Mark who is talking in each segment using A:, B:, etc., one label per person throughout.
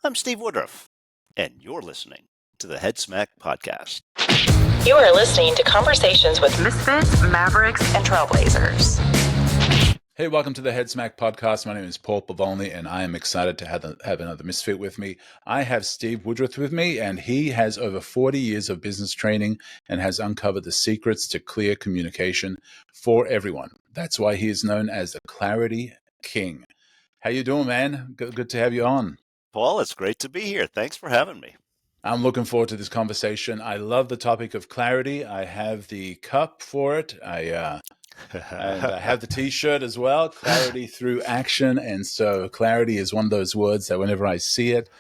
A: I'm Steve Woodruff, and you're listening to the Head Smack Podcast.
B: You are listening to conversations with misfits, mavericks, and trailblazers.
C: Hey, welcome to the Head Smack Podcast. My name is Paul Pavolny, and I am excited to have another misfit with me. I have Steve Woodruff with me, and he has over 40 years of business training and has uncovered the secrets to clear communication for everyone. That's why he is known as the Clarity King. How you doing, man? Good to have you on.
A: Paul, it's great to be here. Thanks for having me.
C: I'm looking forward to this conversation. I love the topic of clarity. I have the cup for it. And I have the t-shirt as well, clarity through action. And so clarity is one of those words that whenever I see it,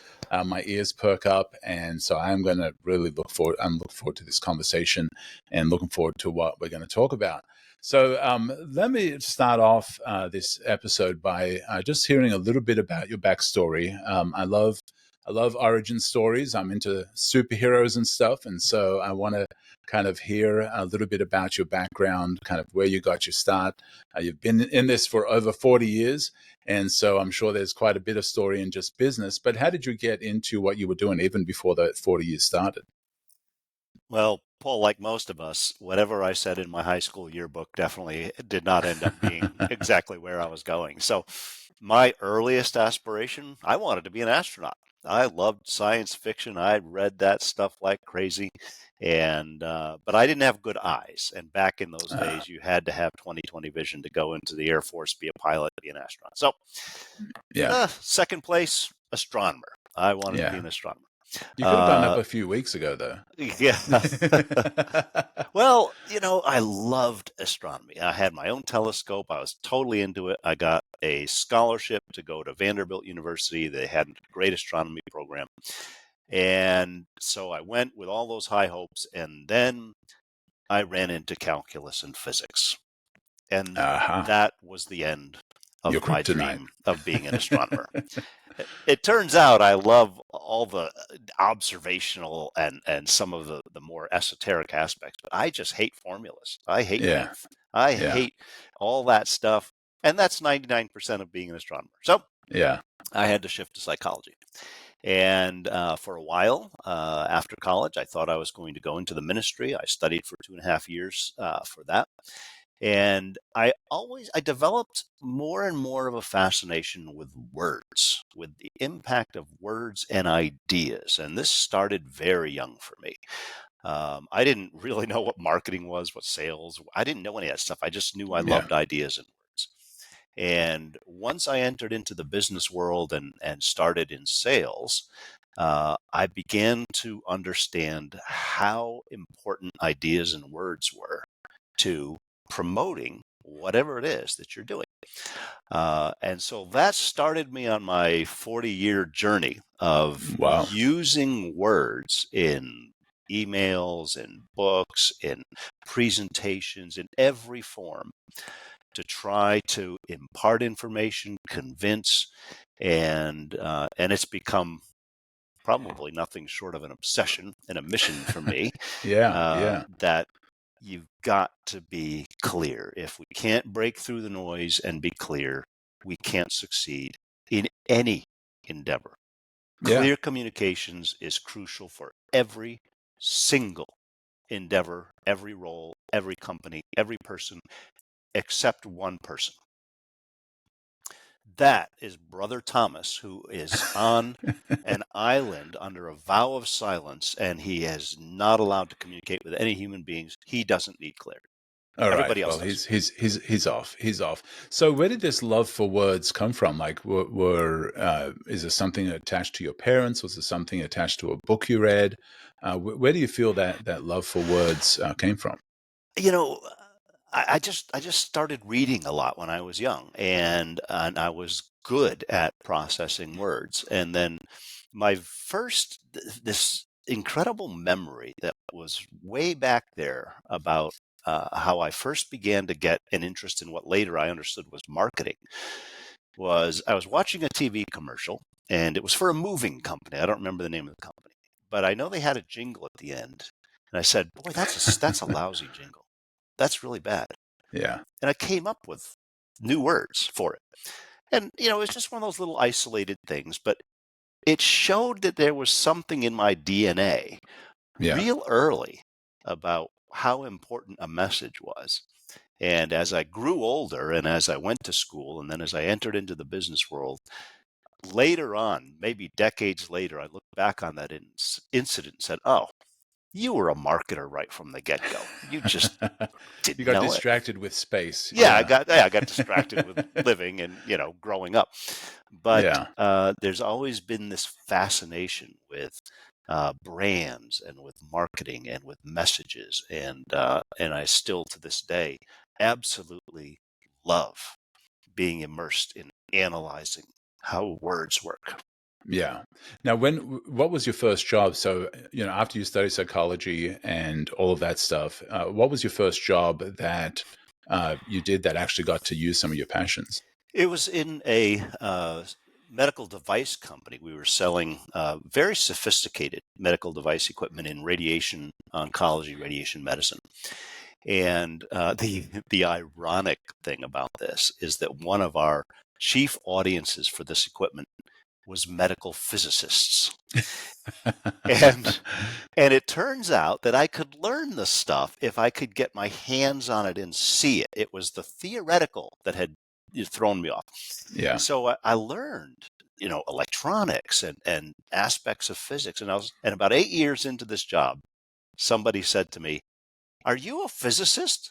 C: my ears perk up. And so I'm going to really look forward to this conversation and looking forward to what we're going to talk about. So let me start off this episode by just hearing a little bit about your backstory. I love origin stories. I'm into superheroes and stuff. And so I want to kind of hear a little bit about your background, kind of where you got your start. You've been in this for over 40 years. And so I'm sure there's quite a bit of story in just business. But how did you get into what you were doing even before the 40 years started?
A: Well, Paul, like most of us, whatever I said in my high school yearbook definitely did not end up being exactly where I was going. So my earliest aspiration, I wanted to be an astronaut. I loved science fiction. I read that stuff like crazy, but I didn't have good eyes. And back in those days, you had to have 20/20 vision to go into the Air Force, be a pilot, be an astronaut. So, second place, astronomer. I wanted to be an astronomer.
C: You could have gotten up a few weeks ago, though.
A: Yeah. Well, I loved astronomy. I had my own telescope. I was totally into it. I got a scholarship to go to Vanderbilt University. They had a great astronomy program. And so I went with all those high hopes. And then I ran into calculus and physics. And that was the end of my dream of being an astronomer. It turns out I love all the observational and some of the more esoteric aspects, but I just hate formulas. I hate math. I hate all that stuff. And that's 99% of being an astronomer. So I had to shift to psychology. And for a while after college, I thought I was going to go into the ministry. I studied for 2.5 years for that. And I developed more and more of a fascination with words, with the impact of words and ideas. And this started very young for me. I didn't really know what marketing was, what sales. I didn't know any of that stuff. I just knew I loved ideas and words. And once I entered into the business world and started in sales, I began to understand how important ideas and words were to promoting whatever it is that you're doing. And so that started me on my 40-year journey of using words in emails, in books, in presentations, in every form to try to impart information, convince, and it's become probably nothing short of an obsession and a mission for me. That you've got to be clear. If we can't break through the noise and be clear, we can't succeed in any endeavor. Clear communications is crucial for every single endeavor, every role, every company, every person, except one person. That is Brother Thomas, who is on an island under a vow of silence, and he is not allowed to communicate with any human beings. He doesn't need clarity.
C: All right.
A: Everybody else
C: does. He's off. He's off. So where did this love for words come from? Like, is it something attached to your parents? Was it something attached to a book you read? Where do you feel that love for words came from?
A: I just started reading a lot when I was young, and I was good at processing words. And then my this incredible memory that was way back there about how I first began to get an interest in what later I understood was marketing was I was watching a TV commercial, and it was for a moving company. I don't remember the name of the company, but I know they had a jingle at the end. And I said, boy, that's a lousy jingle. That's really bad.
C: Yeah.
A: And I came up with new words for it. And, it's just one of those little isolated things. But it showed that there was something in my DNA
C: Yeah.
A: real early about how important a message was. And as I grew older and as I went to school and then as I entered into the business world, later on, maybe decades later, I look back on that incident and said, oh, you were a marketer right from the get-go. You just
C: You
A: didn't
C: got
A: know it.
C: distracted with space.
A: Yeah,
C: Yeah.
A: I got distracted with living and, growing up. But
C: Yeah.
A: there's always been this fascination with brands and with marketing and with messages, and I still to this day absolutely love being immersed in analyzing how words work.
C: Yeah. Now, what was your first job? So, after you studied psychology and all of that stuff, what was your first job that you did that actually got to use some of your passions?
A: It was in a medical device company. We were selling very sophisticated medical device equipment in radiation oncology, radiation medicine. And the ironic thing about this is that one of our chief audiences for this equipment was medical physicists. And and it turns out that I could learn the stuff if I could get my hands on it and see it. It was the theoretical that had thrown me off.
C: Yeah.
A: So I learned, electronics and aspects of physics. And about 8 years into this job, somebody said to me, "Are you a physicist?"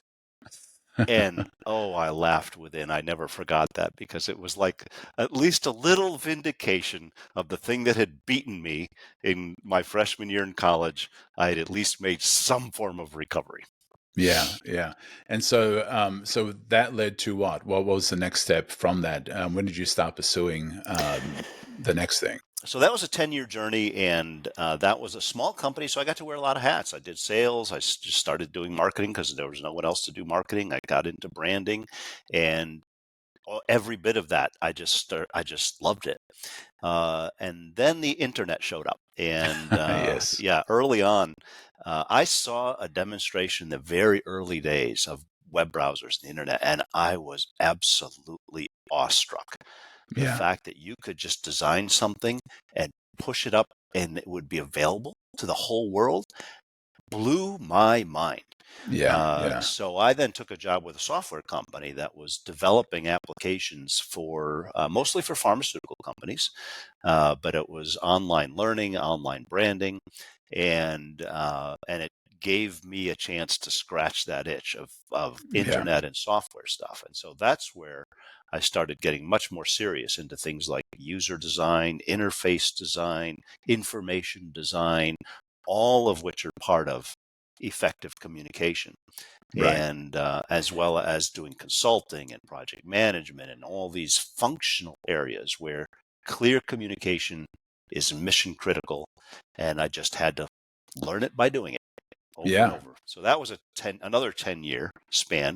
A: And oh, I laughed within. I never forgot that because it was like at least a little vindication of the thing that had beaten me in my freshman year in college. I had at least made some form of recovery.
C: Yeah, yeah. And so, so that led to what? What was the next step from that? When did you start pursuing the next thing?
A: So that was a 10-year journey, and that was a small company. So I got to wear a lot of hats. I did sales. Just started doing marketing because there was no one else to do marketing. I got into branding, and every bit of that, I just loved it. And then the internet showed up, and
C: Yes.
A: yeah, early on, I saw a demonstration in the very early days of web browsers and the internet, and I was absolutely awestruck. The
C: Yeah.
A: fact that you could just design something and push it up and it would be available to the whole world blew my mind.
C: Yeah. Yeah.
A: So I then took a job with a software company that was developing applications for mostly for pharmaceutical companies, but it was online learning, online branding, and it gave me a chance to scratch that itch of
C: Yeah.
A: internet and software stuff. And so that's where I started getting much more serious into things like user design, interface design, information design, all of which are part of effective communication,
C: Right.
A: and as well as doing consulting and project management and all these functional areas where clear communication is mission critical, and I just had to learn it by doing it over and
C: Yeah.
A: over. So that was another 10-year span.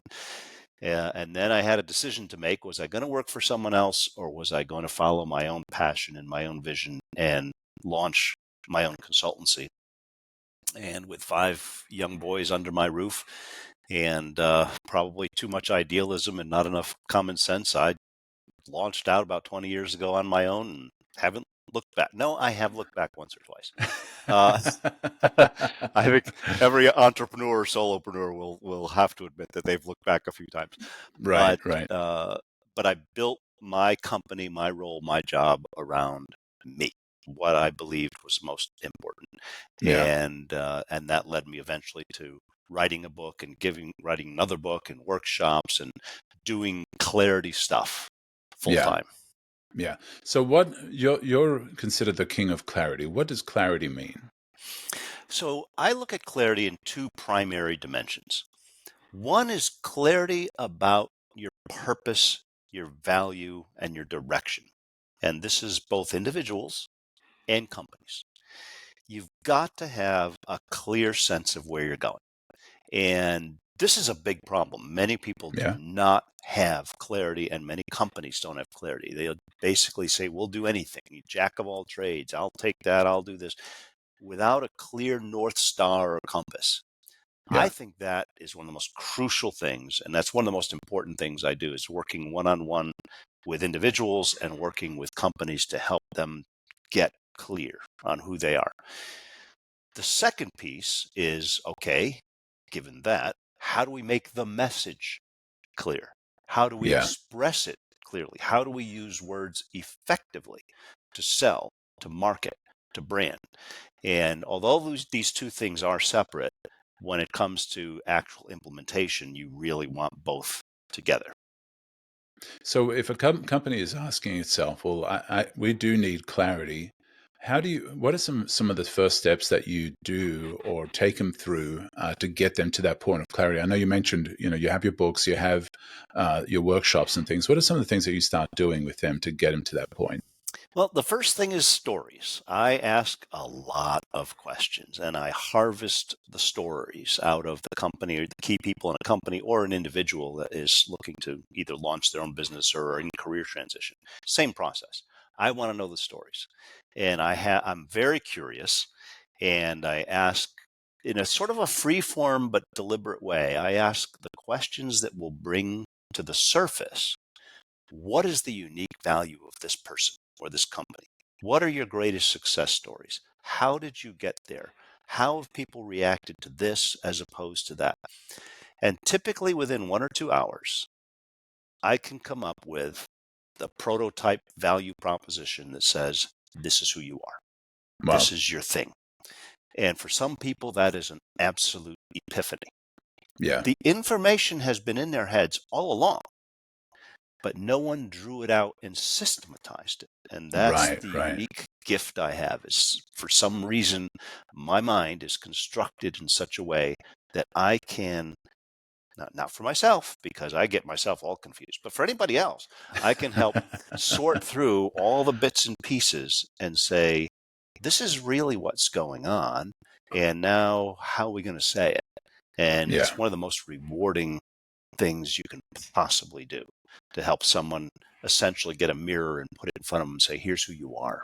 A: And then I had a decision to make. Was I going to work for someone else, or was I going to follow my own passion and my own vision and launch my own consultancy? And with 5 young boys under my roof and probably too much idealism and not enough common sense, I launched out about 20 years ago on my own and haven't looked back. No, I have looked back once or twice. I think every entrepreneur or solopreneur will have to admit that they've looked back a few times.
C: Right.
A: But
C: Right.
A: I built my company, my role, my job around me, what I believed was most important,
C: Yeah.
A: and that led me eventually to writing a book and writing another book and workshops and doing clarity stuff full
C: Yeah.
A: time.
C: Yeah. So, what you're considered the king of clarity? What does clarity mean?
A: So I look at clarity in two primary dimensions. One is clarity about your purpose, your value, and your direction. And this is both individuals and companies. You've got to have a clear sense of where you're going. And this is a big problem. Many people do
C: Yeah.
A: not have clarity, and many companies don't have clarity. They'll basically say, we'll do anything. You jack of all trades. I'll take that. I'll do this without a clear North Star or compass. I
C: Yeah.
A: think that is one of the most crucial things. And that's one of the most important things I do is working one-on-one with individuals and working with companies to help them get clear on who they are. The second piece is, okay, given that, how do we make the message clear? How do we
C: Yeah.
A: express it clearly? How do we use words effectively to sell, to market, to brand? And although these two things are separate, when it comes to actual implementation, you really want both together.
C: So if a company is asking itself, well, we do need clarity. What are some of the first steps that you do or take them through to get them to that point of clarity? I know you mentioned, you have your books, you have your workshops and things. What are some of the things that you start doing with them to get them to that point?
A: Well, the first thing is stories. I ask a lot of questions and I harvest the stories out of the company or the key people in a company or an individual that is looking to either launch their own business or in career transition. Same process. I want to know the stories. And I'm very curious and I ask in a sort of a free form but deliberate way. I ask the questions that will bring to the surface what is the unique value of this person or this company? What are your greatest success stories? How did you get there? How have people reacted to this as opposed to that? And typically within 1 or 2 hours, I can come up with the prototype value proposition that says, this is who you are.
C: Wow.
A: This is your thing. And for some people, that is an absolute epiphany.
C: Yeah.
A: The information has been in their heads all along, but no one drew it out and systematized it. And that's
C: Right.
A: the
C: Right.
A: unique gift I have is for some reason, my mind is constructed in such a way that I can, not for myself, because I get myself all confused, but for anybody else, I can help sort through all the bits and pieces and say, this is really what's going on. And now how are we going to say it? And
C: Yeah.
A: it's one of the most rewarding things you can possibly do to help someone essentially get a mirror and put it in front of them and say, here's who you are.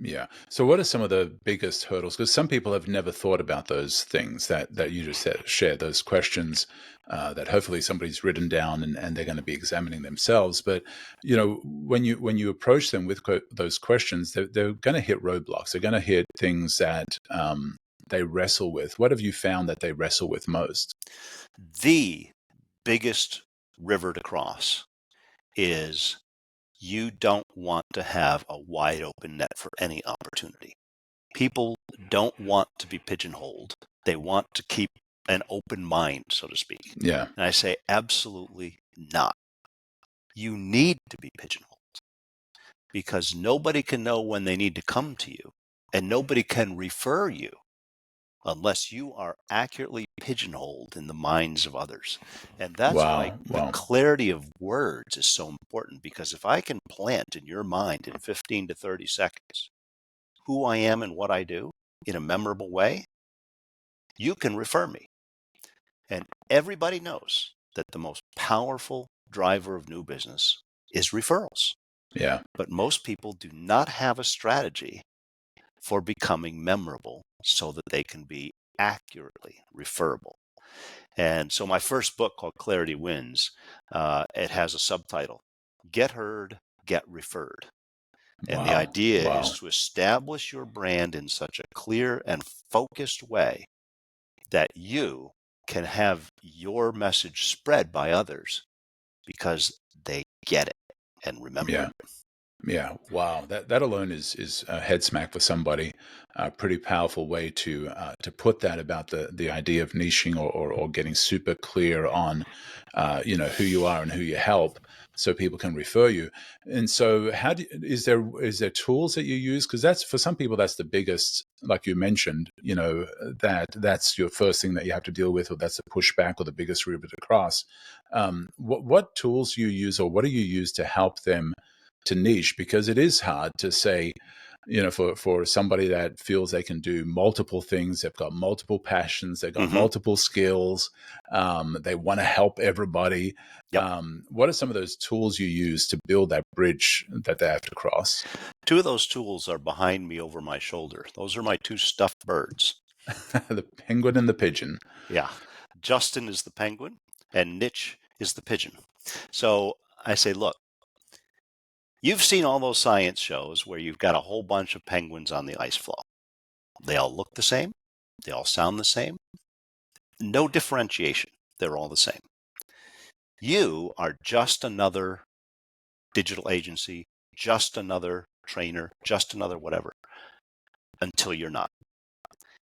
C: Yeah. So, what are some of the biggest hurdles? Because some people have never thought about those things that you just shared, those questions that hopefully somebody's written down and they're going to be examining themselves. But when you approach them with those questions, they're going to hit roadblocks. They're going to hit things that they wrestle with. What have you found that they wrestle with most?
A: The biggest river to cross is you don't want to have a wide open net for any opportunity. People don't want to be pigeonholed. They want to keep an open mind, so to speak.
C: Yeah.
A: And I say, absolutely not. You need to be pigeonholed because nobody can know when they need to come to you and nobody can refer you unless you are accurately pigeonholed in the minds of others. And that's why
C: Wow.
A: the
C: Wow.
A: clarity of words is so important, because if I can plant in your mind in 15 to 30 seconds who I am and what I do in a memorable way, you can refer me. And everybody knows that the most powerful driver of new business is referrals.
C: Yeah.
A: But most people do not have a strategy for becoming memorable so that they can be accurately referable. And so my first book, called Clarity Wins, it has a subtitle, Get Heard, Get Referred. And the
C: Wow.
A: idea is
C: Wow.
A: to establish your brand in such a clear and focused way that you can have your message spread by others because they get it and remember
C: Yeah.
A: it.
C: Yeah, wow. That alone is a head smack for somebody. A pretty powerful way to put that about the idea of niching or getting super clear on, who you are and who you help, so people can refer you. And so, is there tools that you use? Because that's for some people that's the biggest, like you mentioned, that's your first thing that you have to deal with, or that's the pushback or the biggest river to cross. What tools you use, or what do you use to help them to niche? Because it is hard to say, for somebody that feels they can do multiple things, they've got multiple passions, they've got
A: Mm-hmm.
C: multiple skills, they want to help everybody.
A: Yep.
C: What are some of those tools you use to build that bridge that they have to cross?
A: Two of those tools are behind me over my shoulder. Those are my two stuffed birds.
C: The penguin and the pigeon.
A: Yeah. Justin is the penguin and Nitch is the pigeon. So I say, look, You've seen all those science shows where you've got a whole bunch of penguins on the ice floe. They all look the same. They all sound the same. No differentiation. They're all the same. You are just another digital agency, just another trainer, just another whatever, until you're not.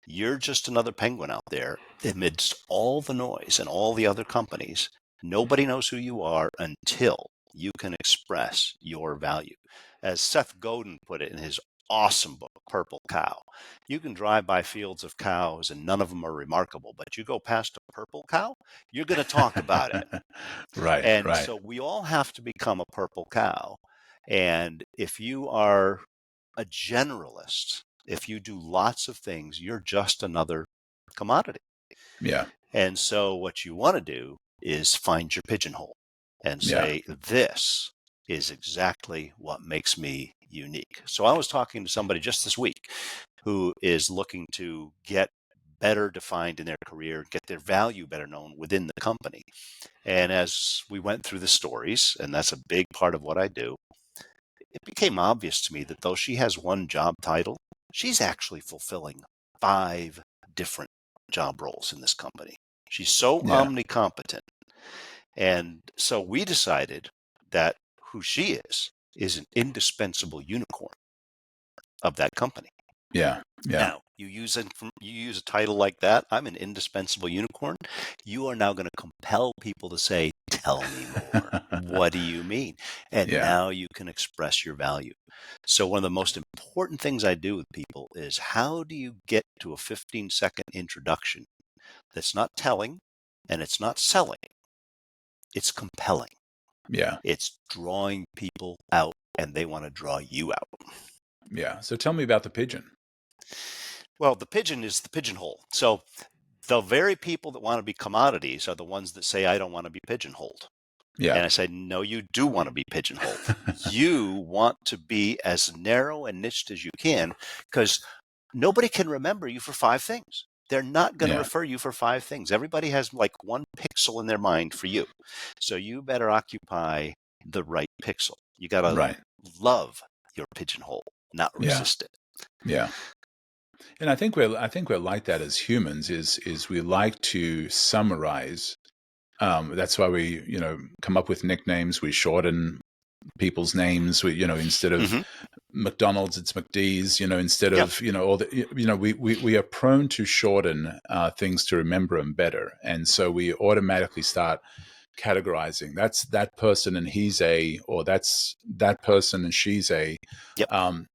A: You're just another penguin out there amidst all the noise and all the other companies. Nobody knows who you are until you can express your value. As Seth Godin put it in his awesome book, Purple Cow, you can drive by fields of cows and none of them are remarkable, but you go past a purple cow, you're going to talk about it.
C: Right,
A: And
C: right.
A: so we all have to become a purple cow. And if you are a generalist, if you do lots of things, you're just another commodity.
C: Yeah,
A: And so what you want to do is find your pigeonhole and
C: yeah,
A: say, this is exactly what makes me unique. So I was talking to somebody just this week who is looking to get better defined in their career, get their value better known within the company. And as we went through the stories, and that's a big part of what I do, it became obvious to me that though she has one job title, she's actually fulfilling 5 different job roles in this company. She's so
C: yeah,
A: omnicompetent. And so we decided that who she is an indispensable unicorn of that company.
C: yeah, yeah.
A: Now, you use a title like that, I'm an indispensable unicorn. You are now going to compel people to say, tell me more. What do you mean? And
C: Yeah,
A: now you can express your value. So one of the most important things I do with people is how do you get to a 15-second introduction that's not telling and it's not selling, it's compelling.
C: yeah,
A: It's drawing people out and they want to draw you out.
C: yeah. So tell me about the pigeon.
A: Well, the pigeon is the pigeonhole. So the very people that want to be commodities are the ones that say, I don't want to be pigeonholed.
C: Yeah,
A: And I say, no, you do want to be pigeonholed. You want to be as narrow and niched as you can because nobody can remember you for 5 things. They're not going to
C: yeah,
A: refer you for 5 things. Everybody has like one pixel in their mind for you. So you better occupy the right pixel. You got to
C: right.
A: love your pigeonhole, not
C: Yeah,
A: resist it.
C: yeah. And I think we're like that as humans. Is we like to summarize. That's why we come up with nicknames. We shorten people's names. Instead of
A: Mm-hmm.
C: McDonald's, it's McD's. Instead
A: Yep.
C: of all the we are prone to shorten things to remember them better, and so we automatically start categorizing. That's that person and he's a, or that's that person and she's a.
A: Yep.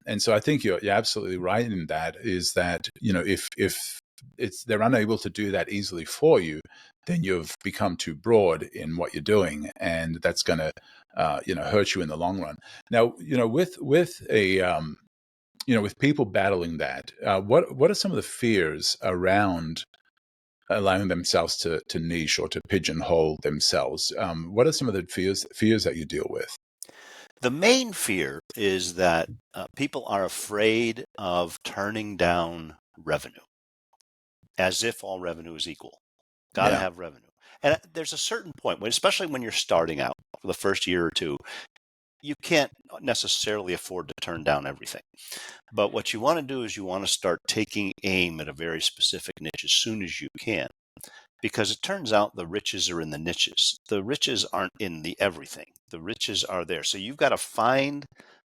C: And so I think you're absolutely right in that. Is that if it's they're unable to do that easily for you, then you've become too broad in what you're doing, and that's going to hurt you in the long run. Now, with people battling that, what are some of the fears around allowing themselves to niche or to pigeonhole themselves? What are some of the fears that you deal with?
A: The main fear is that people are afraid of turning down revenue, as if all revenue is equal. Got to
C: Yeah,
A: have revenue. And there's a certain point, especially when you're starting out for the first year or two, you can't necessarily afford to turn down everything. But what you want to do is you want to start taking aim at a very specific niche as soon as you can. Because it turns out the riches are in the niches. The riches aren't in the everything. The riches are there. So you've got to find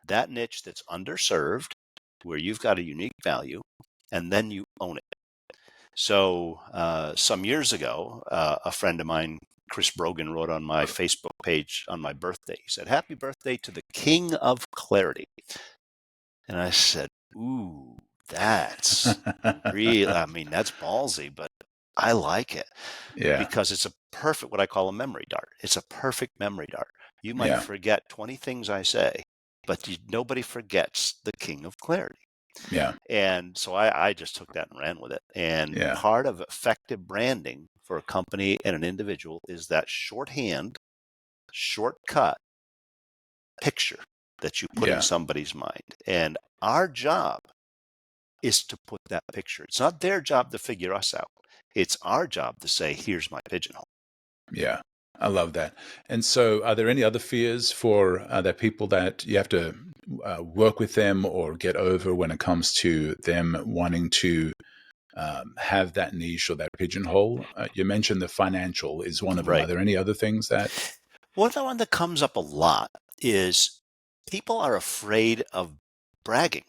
A: that niche that's underserved, where you've got a unique value, and then you own it. So some years ago, a friend of mine, Chris Brogan, wrote on my Facebook page on my birthday. He said, "Happy birthday to the King of Clarity." And I said, "Ooh, that's real. I mean, that's ballsy, but I like it
C: yeah,
A: because it's a perfect, what I call a memory dart. It's a perfect memory dart. You might
C: yeah,
A: forget 20 things I say, but nobody forgets the King of Clarity."
C: yeah,
A: And so I just took that and ran with it. And
C: yeah,
A: part of effective branding for a company and an individual is that shorthand, shortcut picture that you put in
C: yeah,
A: somebody's mind. And our job is to put that picture. It's not their job to figure us out. It's our job to say, here's my pigeonhole.
C: yeah. I love that. And so, are there any other fears for that people that you have to work with them or get over when it comes to them wanting to have that niche or that pigeonhole? You mentioned the financial is one of them. Are
A: Right.
C: there any other things that?
A: One that comes up a lot is people are afraid of bragging,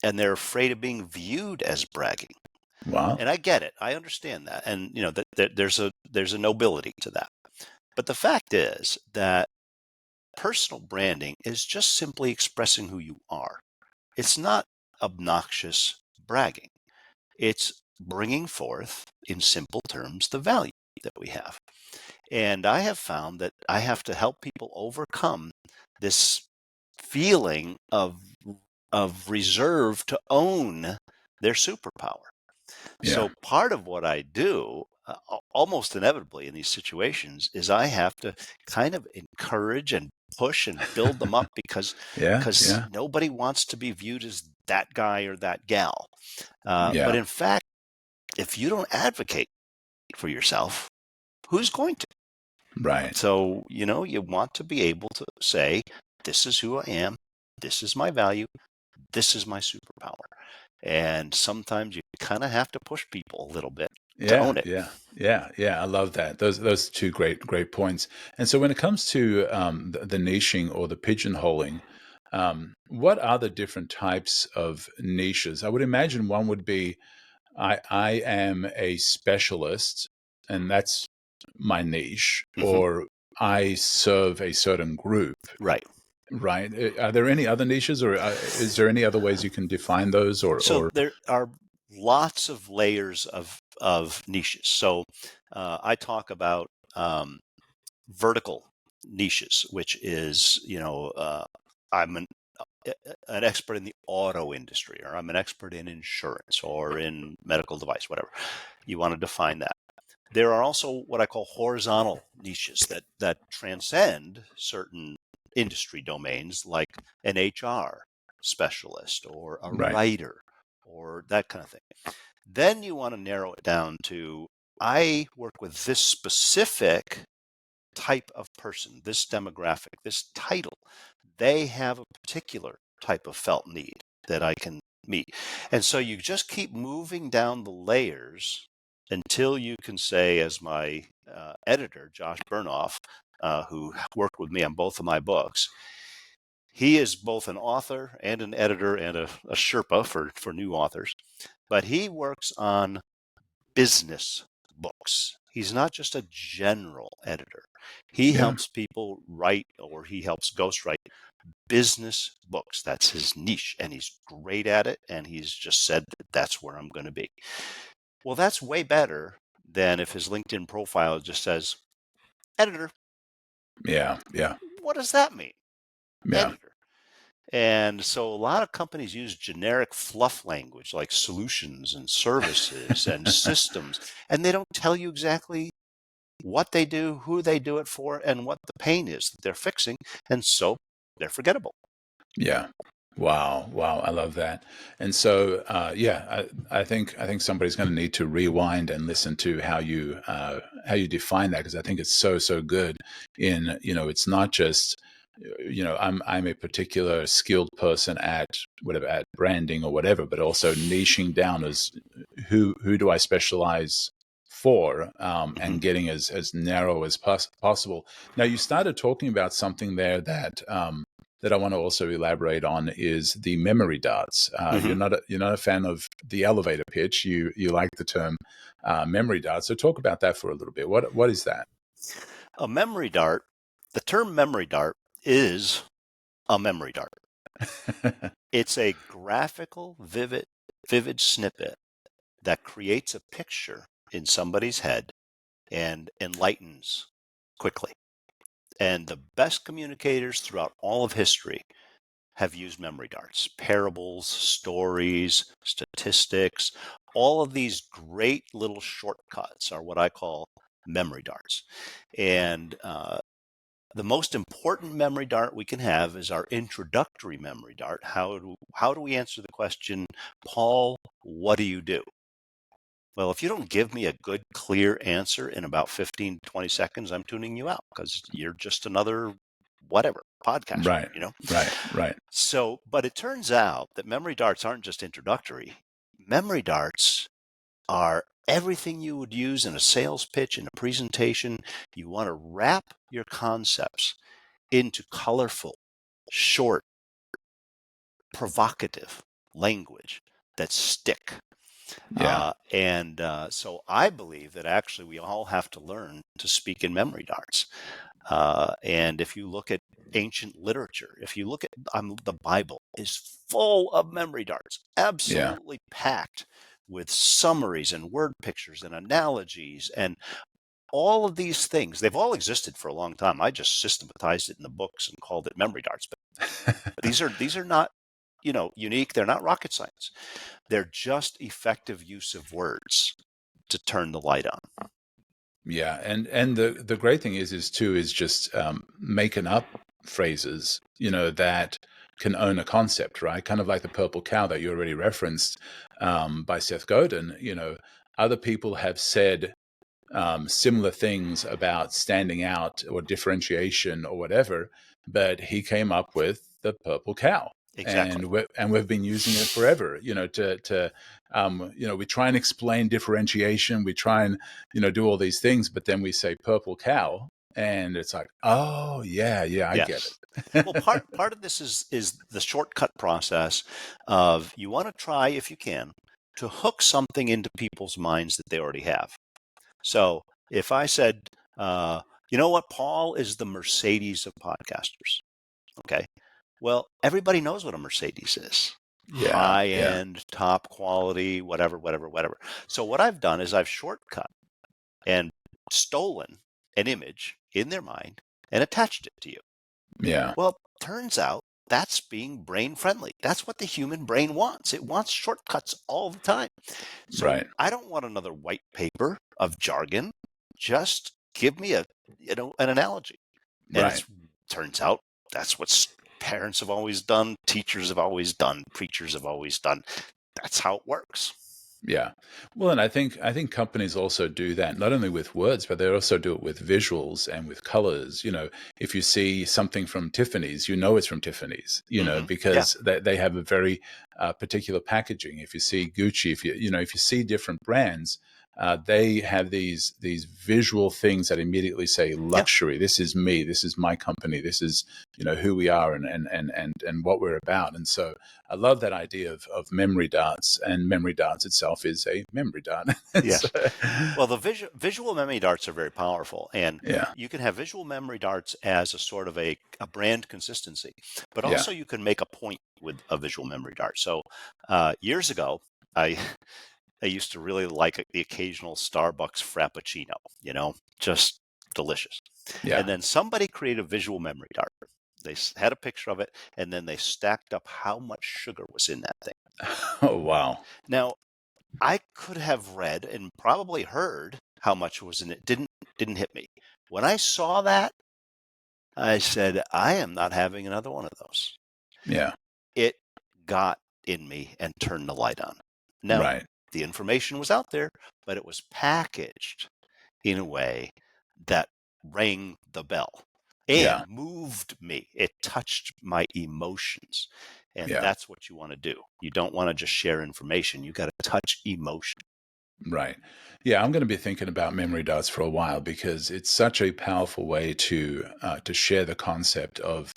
A: and they're afraid of being viewed as bragging.
C: Wow.
A: And I get it. I understand that. And there's a nobility to that. But the fact is that personal branding is just simply expressing who you are. It's not obnoxious bragging. It's bringing forth in simple terms the value that we have. And I have found that I have to help people overcome this feeling of reserve to own their superpower.
C: Yeah.
A: So part of what I do, almost inevitably in these situations, is I have to kind of encourage and push and build them up because
C: Yeah.
A: because
C: Yeah.
A: nobody wants to be viewed as that guy or that gal. But
C: Yeah.
A: in fact, if you don't advocate for yourself, who's going to?
C: Right.
A: So, you want to be able to say, this is who I am, this is my value, this is my superpower. And sometimes you kind of have to push people a little bit to
C: Yeah,
A: own it.
C: yeah, yeah, yeah. I love that. Those two great points. And so when it comes to the niching or the pigeonholing, what are the different types of niches? I would imagine one would be I am a specialist, and that's my niche,
A: Hmm.
C: or I serve a certain group.
A: Right.
C: Right? Are there any other niches, or is there any other ways you can define those,
A: So
C: or
A: there are lots of layers of niches. So I talk about vertical niches, which is, I'm an expert in the auto industry, or I'm an expert in insurance or in medical device, whatever you want to define that. There are also what I call horizontal niches that transcend certain industry domains, like an HR specialist or a
C: right?
A: writer or that kind of thing. Then you want to narrow it down to, I work with this specific type of person, this demographic, this title. They have a particular type of felt need that I can meet. And so you just keep moving down the layers until you can say, as my editor, Josh Burnoff, who worked with me on both of my books, he is both an author and an editor and a Sherpa for new authors, but he works on business books. He's not just a general editor. He
C: Yeah,
A: helps people write, or he helps ghostwrite business books. That's his niche, and he's great at it. And he's just said that that's where I'm going to be. Well, that's way better than if his LinkedIn profile just says editor.
C: yeah, yeah,
A: What does that mean?
C: yeah.
A: Editor. And so a lot of companies use generic fluff language like solutions and services and systems, and they don't tell you exactly what they do, who they do it for, and what the pain is that they're fixing. And so they're forgettable.
C: Yeah. Wow. Wow. I love that. And so, yeah, I think somebody's going to need to rewind and listen to how you define that, because I think it's so good. In it's not just I'm a particular skilled person at whatever, at branding or whatever, but also niching down as who do I specialize for,
A: Hmm.
C: and getting as narrow as possible. Now, you started talking about something there that I want to also elaborate on, is the memory darts.
A: Hmm.
C: You're not a fan of the elevator pitch. You like the term memory darts. So talk about that for a little bit. What is that?
A: A memory dart, the term memory dart is a memory dart. It's a graphical, vivid snippet that creates a picture in somebody's head and enlightens quickly. And the best communicators throughout all of history have used memory darts, parables, stories, statistics. All of these great little shortcuts are what I call memory darts. And the most important memory dart we can have is our introductory memory dart. How do we answer the question, Paul, what do you do? Well, if you don't give me a good, clear answer in about 15, 20 seconds, I'm tuning you out because you're just another whatever podcaster,
C: Right,
A: you know?
C: right, right.
A: So, but it turns out that memory darts aren't just introductory. Memory darts are everything you would use in a sales pitch, in a presentation. You want to wrap your concepts into colorful, short, provocative language that stick.
C: Yeah,
A: So I believe that actually we all have to learn to speak in memory darts. And if you look at ancient literature, if you look at the Bible, is full of memory darts,
C: yeah,
A: absolutely packed with summaries and word pictures and analogies and all of these things. They've all existed for a long time. I just systematized it in the books and called it memory darts. But these are not, unique. They're not rocket science. They're just effective use of words to turn the light on.
C: yeah. And the great thing is just making up phrases, that can own a concept, right? Kind of like the purple cow that you already referenced, by Seth Godin. Other people have said similar things about standing out or differentiation or whatever, but he came up with the purple cow,
A: Exactly.
C: and we've been using it forever. We try and explain differentiation, we try and do all these things, but then we say purple cow, and it's like, oh yeah, I get
A: Yes. Well,
C: it.
A: part of this is the shortcut process of you want to try, if you can, to hook something into people's minds that they already have. So if I said, you know what, Paul is the Mercedes of podcasters. Okay. Well, everybody knows what a Mercedes is.
C: Yeah,
A: High
C: yeah,
A: end, top quality, whatever, whatever, whatever. So what I've done is I've shortcut and stolen an image in their mind and attached it to you.
C: yeah,
A: Well, turns out that's being brain friendly. That's what the human brain wants. It wants shortcuts all the time. So
C: right,
A: I don't want another white paper of jargon. Just give me an analogy. And
C: right.
A: it turns out that's what parents have always done, teachers have always done, preachers have always done. That's how it works.
C: Yeah. Well, and I think companies also do that not only with words, but they also do it with visuals and with colors. If you see something from Tiffany's, it's from Tiffany's,
A: Yeah.
C: because they have a very particular packaging. If you see Gucci, if you see different brands, they have these visual things that immediately say
A: Yeah.
C: luxury. This is me. This is my company. This is who we are and what we're about. And so I love that idea of memory darts, and memory darts itself is a memory dart. So,
A: Yes. Well, the visual memory darts are very powerful, and
C: yeah,
A: you can have visual memory darts as a sort of a brand consistency, but
C: yeah,
A: also you can make a point with a visual memory dart. So years ago, I I used to really like the occasional Starbucks Frappuccino, just delicious. And
C: yeah.
A: then somebody created a visual memory dart. They had a picture of it, and then they stacked up how much sugar was in that thing.
C: Oh wow,
A: Now, I could have read and probably heard how much was in it. Didn't hit me. When I saw that, I said, I am not having another one of those.
C: yeah,
A: It got in me and turned the light on. Now,
C: right,
A: the information was out there, but it was packaged in a way that rang the bell
C: yeah,
A: and moved me. It touched my emotions. And
C: yeah.
A: that's what you want to do. You don't want to just share information. You got to touch emotion.
C: Right. Yeah, I'm going to be thinking about memory darts for a while because it's such a powerful way to share the concept of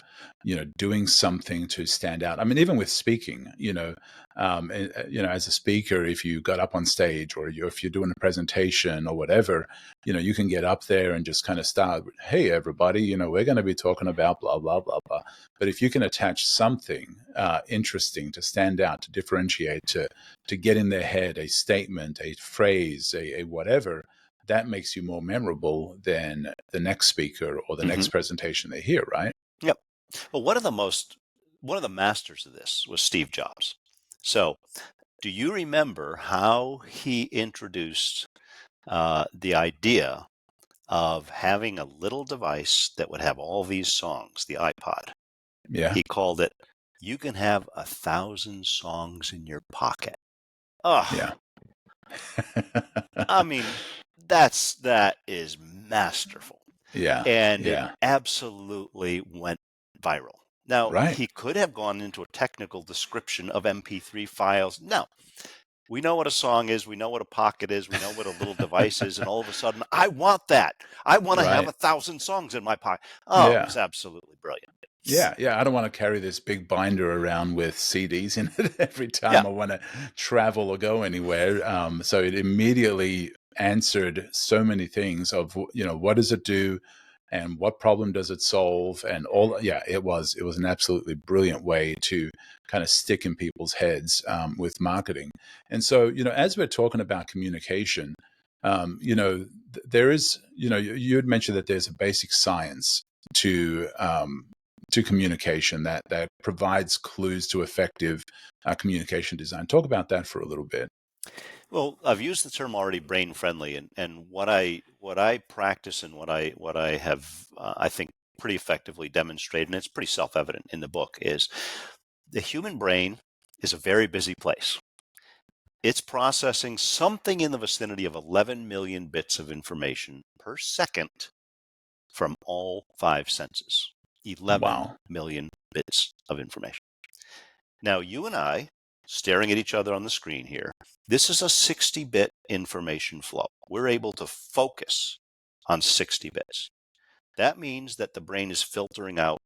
C: doing something to stand out. I mean, even with speaking, as a speaker, if you got up on stage or if you're doing a presentation or whatever, you can get up there and just kind of start, hey everybody, we're going to be talking about blah blah blah blah. But if you can attach something interesting to stand out, to differentiate, to get in their head a statement, a phrase, a whatever, that makes you more memorable than the next speaker or the
A: Hmm.
C: next presentation they hear, right?
A: Yep. Well, one of the masters of this was Steve Jobs. So, do you remember how he introduced the idea of having a little device that would have all these songs, the iPod?
C: Yeah.
A: He called it, "You can have 1,000 songs in your pocket." Oh,
C: Yeah.
A: I mean, that is masterful.
C: Yeah,
A: And it
C: yeah,
A: absolutely went viral. Now,
C: right.
A: he could have gone into a technical description of MP3 files. No, we know what a song is. We know what a pocket is. We know what a little device is. And all of a sudden, I want that. I want to have
C: Right.
A: 1,000 songs in my pocket. Oh, it
C: Yeah.
A: was absolutely brilliant.
C: Yeah, yeah. I don't want to carry this big binder around with CDs in it every
A: Yeah.
C: time I want to travel or go anywhere. So it immediately answered so many things of, what does it do, and what problem does it solve, and all. Yeah, it was an absolutely brilliant way to kind of stick in people's heads with marketing. And so, as we're talking about communication, there is, you had mentioned that there's a basic science to communication that provides clues to effective communication design. Talk about that for a little bit.
A: Well, I've used the term already, brain friendly, and what I practice and what I have I think pretty effectively demonstrated, and it's pretty self-evident in the book, is the human brain is a very busy place. It's processing something in the vicinity of 11 million bits of information per second from all five senses. 11
C: Wow.
A: million bits of information. Now, you and I, staring at each other on the screen here, this is a 60-bit information flow. We're able to focus on 60 bits. That means that the brain is filtering out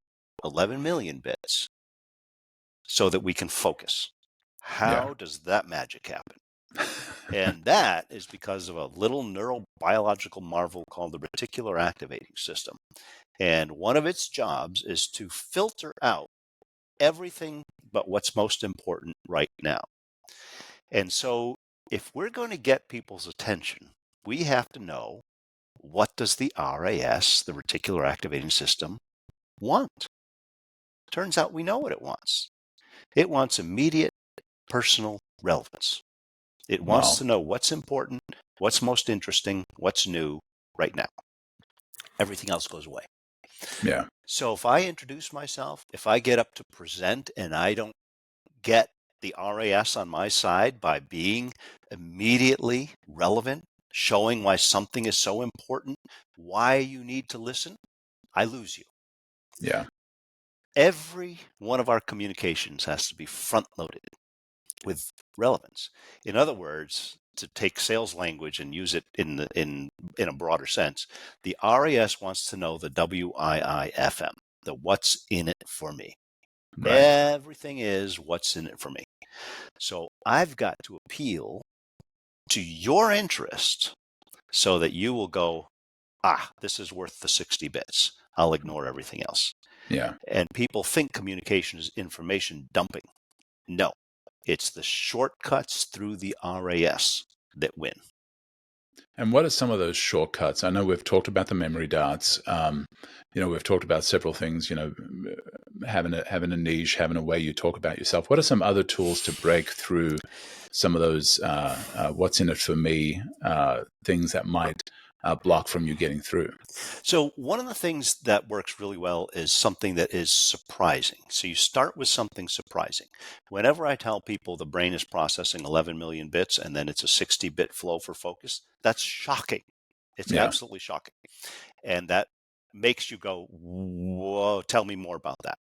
A: 11 million bits so that we can focus.
C: Yeah.
A: How does that magic happen? And that is because of a little neurobiological marvel called the reticular activating system. And one of its jobs is to filter out everything but what's most important right now. And so if we're going to get people's attention, we have to know, what does the RAS, the reticular activating system, want? Turns out we know what it wants. It wants immediate personal relevance. It wants
C: Wow.
A: to know what's important, what's most interesting, what's new right now. Everything else goes away.
C: Yeah.
A: So if I introduce myself, if I get up to present and I don't get the RAS on my side by being immediately relevant, showing why something is so important, why you need to listen, I lose you.
C: Yeah.
A: Every one of our communications has to be front loaded with relevance. In other words, to take sales language and use it in a broader sense, the RAS wants to know the WIIFM, the what's in it for me.
C: Right.
A: Everything is what's in it for me. So I've got to appeal to your interest so that you will go, this is worth the 60 bits. I'll ignore everything else.
C: Yeah.
A: And people think communication is information dumping. No, it's the shortcuts through the RAS that win.
C: And what are some of those shortcuts? I know we've talked about the memory darts. We've talked about several things. Having a niche, having a way you talk about yourself. What are some other tools to break through some of those "what's in it for me" things that might block from you getting through?
A: So one of the things that works really well is something that is surprising. So you start with something surprising. Whenever I tell people the brain is processing 11 million bits and then it's a 60-bit flow for focus, that's shocking. It's
C: Yeah.
A: absolutely shocking. And that makes you go, whoa, tell me more about that.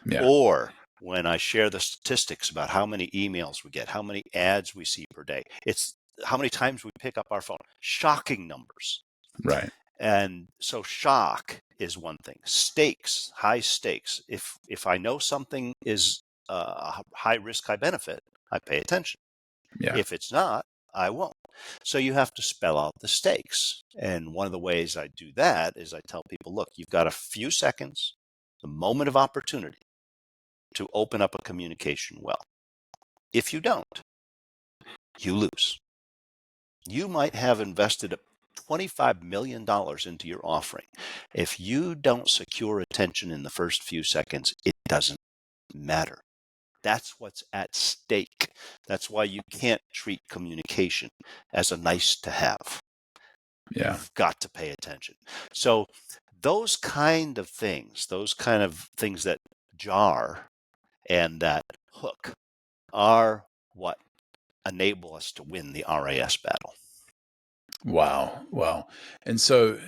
C: Yeah.
A: Or when I share the statistics about how many emails we get, how many ads we see per day, it's how many times we pick up our phone. Shocking numbers.
C: Right.
A: And so shock is one thing. Stakes, high stakes. If I know something is high risk, high benefit, I pay attention.
C: Yeah.
A: If it's not, I won't. So you have to spell out the stakes. And one of the ways I do that is I tell people, look, you've got a few seconds, the moment of opportunity to open up a communication well. If you don't, you lose. You might have invested $25 million into your offering. If you don't secure attention in the first few seconds, it doesn't matter. That's what's at stake. That's why you can't treat communication as a nice to have.
C: Yeah.
A: You've got to pay attention. So those kind of things that jar and that hook are what enable us to win the RAS battle.
C: Wow, wow. And so,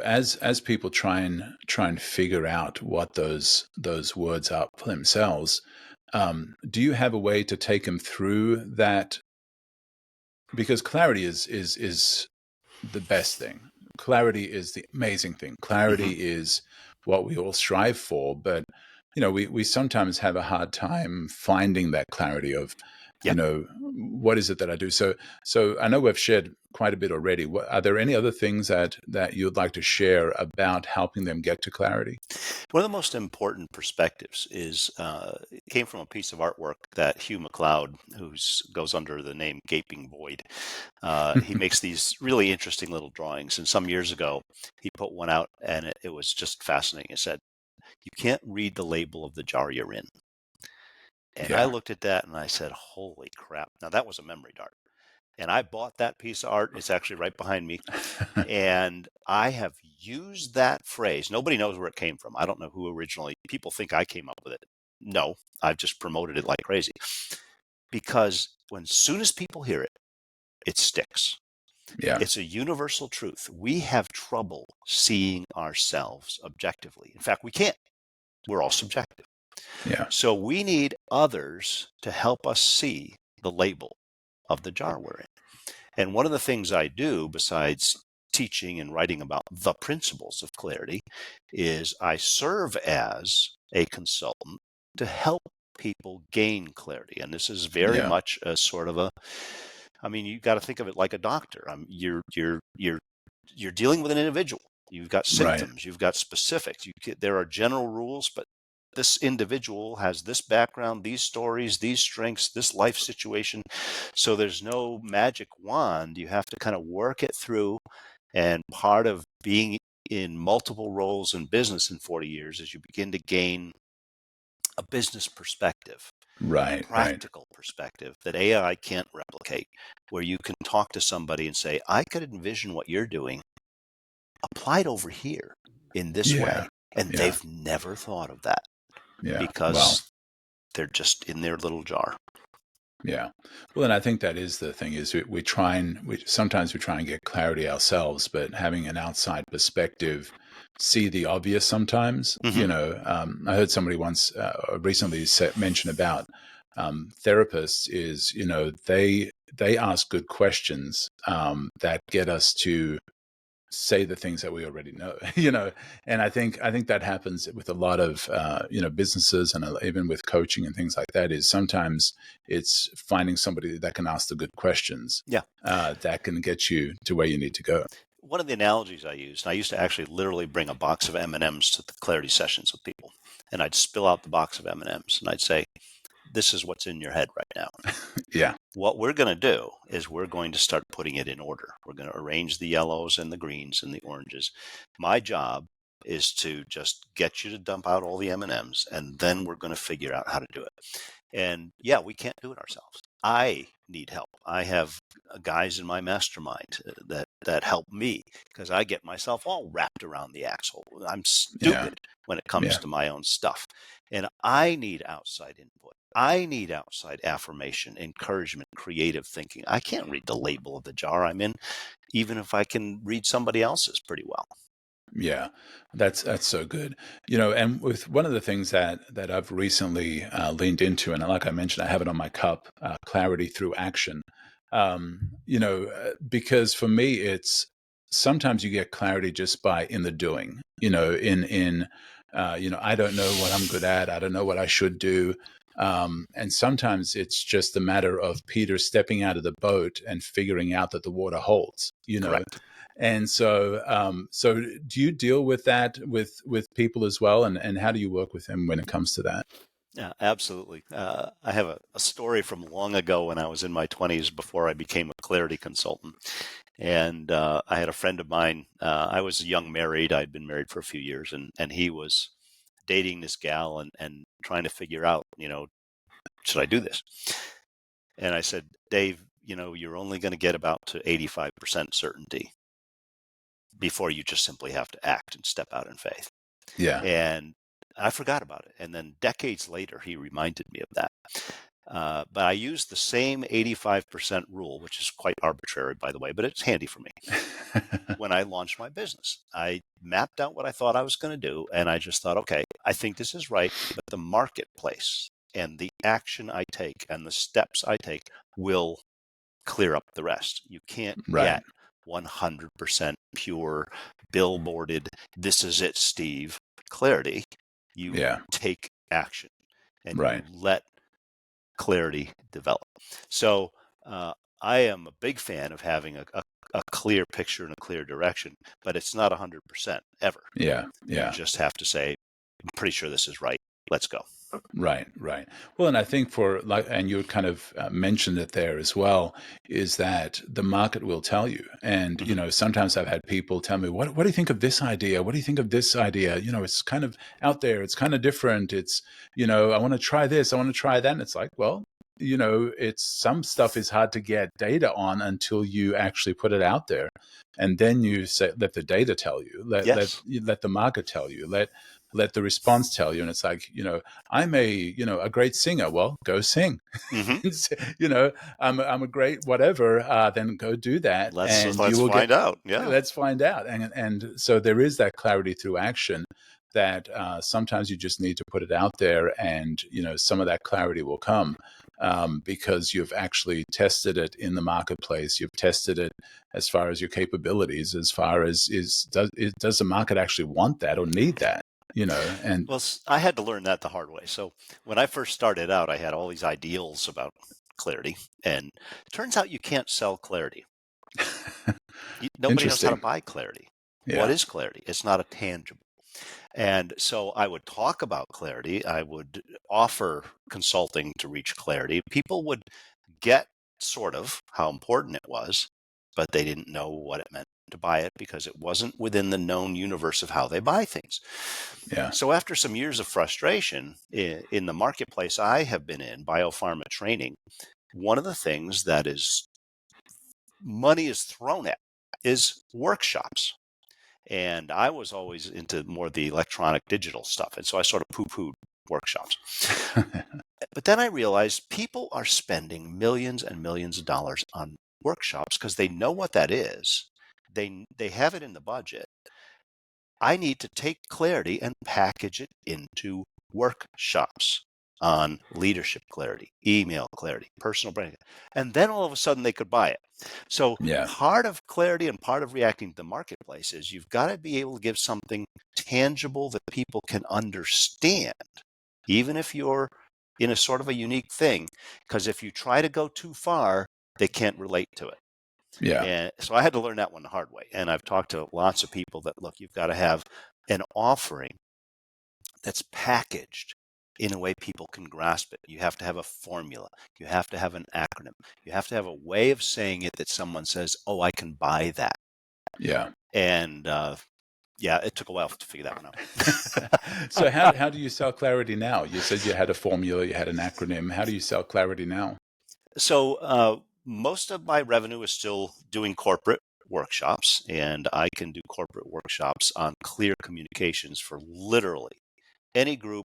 C: as people try and figure out what those words are for themselves, do you have a way to take them through that? Because clarity is the best thing. Clarity is the amazing thing.
A: Hmm.
C: Clarity is what we all strive for, but we sometimes have a hard time finding that clarity of,
A: Yeah.
C: what is it that I do? So I know we've shared quite a bit already. Are there any other things that you'd like to share about helping them get to clarity?
A: One of the most important perspectives is it came from a piece of artwork that Hugh MacLeod, who goes under the name Gaping Void, he makes these really interesting little drawings. And some years ago, he put one out, and it was just fascinating. It said, "You can't read the label of the jar you're in." And I
C: Yeah.
A: looked at that and I said, "Holy crap!" Now that was a memory dart. And I bought that piece of art. It's actually right behind me. And I have used that phrase. Nobody knows where it came from. I don't know who originally, people think I came up with it. No, I've just promoted it like crazy. Because when soon as people hear it, it sticks.
C: Yeah.
A: It's a universal truth. We have trouble seeing ourselves objectively. In fact, we can't. We're all subjective.
C: Yeah.
A: So we need others to help us see the label of the jar we're in. And one of the things I do, besides teaching and writing about the principles of clarity, is I serve as a consultant to help people gain clarity. And this is very
C: Yeah.
A: much a sort of I mean, you got to think of it like a doctor. You're dealing with an individual. You've got
C: Right.
A: symptoms, you've got specifics. There are general rules, but this individual has this background, these stories, these strengths, this life situation. So there's no magic wand. You have to kind of work it through. And part of being in multiple roles in business in 40 years is you begin to gain a business perspective, a
C: Right. Right.
A: practical perspective that AI can't replicate, where you can talk to somebody and say, I could envision what you're doing applied over here in this
C: Yeah.
A: way. And
C: Yeah.
A: they've never thought of that
C: Yeah. Wow.
A: because they're just in their little jar.
C: Yeah. Well, and I think that is the thing is sometimes we try and get clarity ourselves, but having an outside perspective, see the obvious sometimes,
A: Hmm.
C: I heard somebody once recently mention about therapists is, they ask good questions that get us to say the things that we already know, and I think that happens with a lot of businesses and even with coaching and things like that. Is sometimes it's finding somebody that can ask the good questions
A: Yeah.
C: that can get you to where you need to go.
A: One of the analogies I used, and I used to actually literally bring a box of M&Ms to the clarity sessions with people, and I'd spill out the box of M&Ms, and I'd say, this is what's in your head right now.
C: Yeah.
A: What we're going to do is we're going to start putting it in order. We're going to arrange the yellows and the greens and the oranges. My job is to just get you to dump out all the M&Ms, and then we're going to figure out how to do it. And yeah, we can't do it ourselves. I need help. I have guys in my mastermind that help me because I get myself all wrapped around the axle. I'm
C: Yeah.
A: stupid when it comes
C: Yeah.
A: to my own stuff. And I need outside input. I need outside affirmation, encouragement, creative thinking. I can't read the label of the jar I'm in, even if I can read somebody else's pretty well.
C: Yeah, that's so good. And with one of the things that I've recently leaned into, and like I mentioned, I have it on my cup, clarity through action. Because for me, it's sometimes you get clarity just by in the doing. I don't know what I'm good at. I don't know what I should do. And sometimes it's just a matter of Peter stepping out of the boat and figuring out that the water holds.
A: Correct.
C: And so do you deal with that with people as well? And how do you work with them when it comes to that?
A: Yeah, absolutely. I have a story from long ago when I was in my 20s before I became a clarity consultant. And I had a friend of mine. I was young married. I'd been married for a few years, and he was dating this gal and trying to figure out, should I do this? And I said, Dave, you're only going to get about to 85% certainty before you just simply have to act and step out in faith.
C: Yeah.
A: And I forgot about it. And then decades later, he reminded me of that. But I used the same 85% rule, which is quite arbitrary, by the way, but it's handy for me. When I launched my business, I mapped out what I thought I was going to do. And I just thought, okay, I think this is right, but the marketplace and the action I take and the steps I take will clear up the rest. You can't
C: Right.
A: get 100% pure, billboarded, this is it, Steve, clarity. You
C: Yeah.
A: take action and you
C: Right.
A: let clarity develop. So I am a big fan of having a clear picture and a clear direction, but it's not 100% ever.
C: Yeah.
A: You
C: Yeah.
A: just have to say, I'm pretty sure this is right. Let's go.
C: Right, right. Well, and I think for like, and you kind of mentioned it there as well, is that the market will tell you. And
A: Mm-hmm.
C: sometimes I've had people tell me, "What do you think of this idea? What do you think of this idea? It's kind of out there. It's kind of different. It's I want to try this. I want to try that." And it's like, well, it's some stuff is hard to get data on until you actually put it out there, and then you say, let the data tell you,
A: Yes.
C: let the market tell you, let the response tell you. And it's like, I'm a great singer. Well, go sing.
A: Mm-hmm.
C: I'm a great whatever. Then go do that,
A: Let's
C: and you
A: let's
C: will get.
A: find out. Yeah.
C: Let's find out. And so there is that clarity through action that sometimes you just need to put it out there, and some of that clarity will come. Because you've actually tested it in the marketplace, you've tested it as far as your capabilities, as far as does the market actually want that or need that? And
A: Well, I had to learn that the hard way. So when I first started out, I had all these ideals about clarity, and it turns out you can't sell clarity. Nobody knows how to
C: interesting.
A: buy clarity. What
C: Yeah.
A: is clarity? It's not a tangible. And so I would talk about clarity. I would offer consulting to reach clarity. People would get sort of how important it was, but they didn't know what it meant to buy it because it wasn't within the known universe of how they buy things.
C: Yeah.
A: So after some years of frustration in the marketplace I have been in, biopharma training, one of the things that is money is thrown at is workshops. And I was always into more the electronic digital stuff. And so I sort of poo-pooed workshops. But then I realized people are spending millions and millions of dollars on workshops because they know what that is. They have it in the budget. I need to take clarity and package it into workshops on leadership clarity, email clarity, personal branding. And then all of a sudden they could buy it. So
C: Yeah.
A: part of clarity and part of reacting to the marketplace is you've got to be able to give something tangible that people can understand, even if you're in a sort of a unique thing. Because if you try to go too far, they can't relate to it.
C: Yeah.
A: And so I had to learn that one the hard way. And I've talked to lots of people that, look, you've got to have an offering that's packaged in a way people can grasp it. You have to have a formula. You have to have an acronym. You have to have a way of saying it that someone says, oh, I can buy that.
C: Yeah.
A: And yeah, it took a while to figure that one
C: out. So how do you sell clarity now? You said you had a formula, you had an acronym. How do you sell clarity now?
A: So most of my revenue is still doing corporate workshops, and I can do corporate workshops on clear communications for literally any group,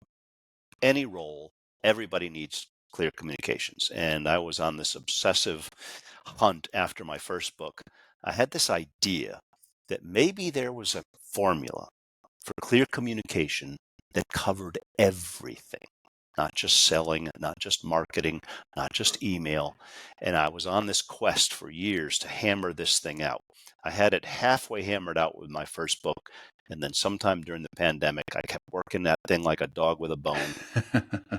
A: any role. Everybody needs clear communications. And I was on this obsessive hunt after my first book. I had this idea that maybe there was a formula for clear communication that covered everything, not just selling, not just marketing, not just email. And I was on this quest for years to hammer this thing out. I had it halfway hammered out with my first book. And then sometime during the pandemic, I kept working that thing like a dog with a bone.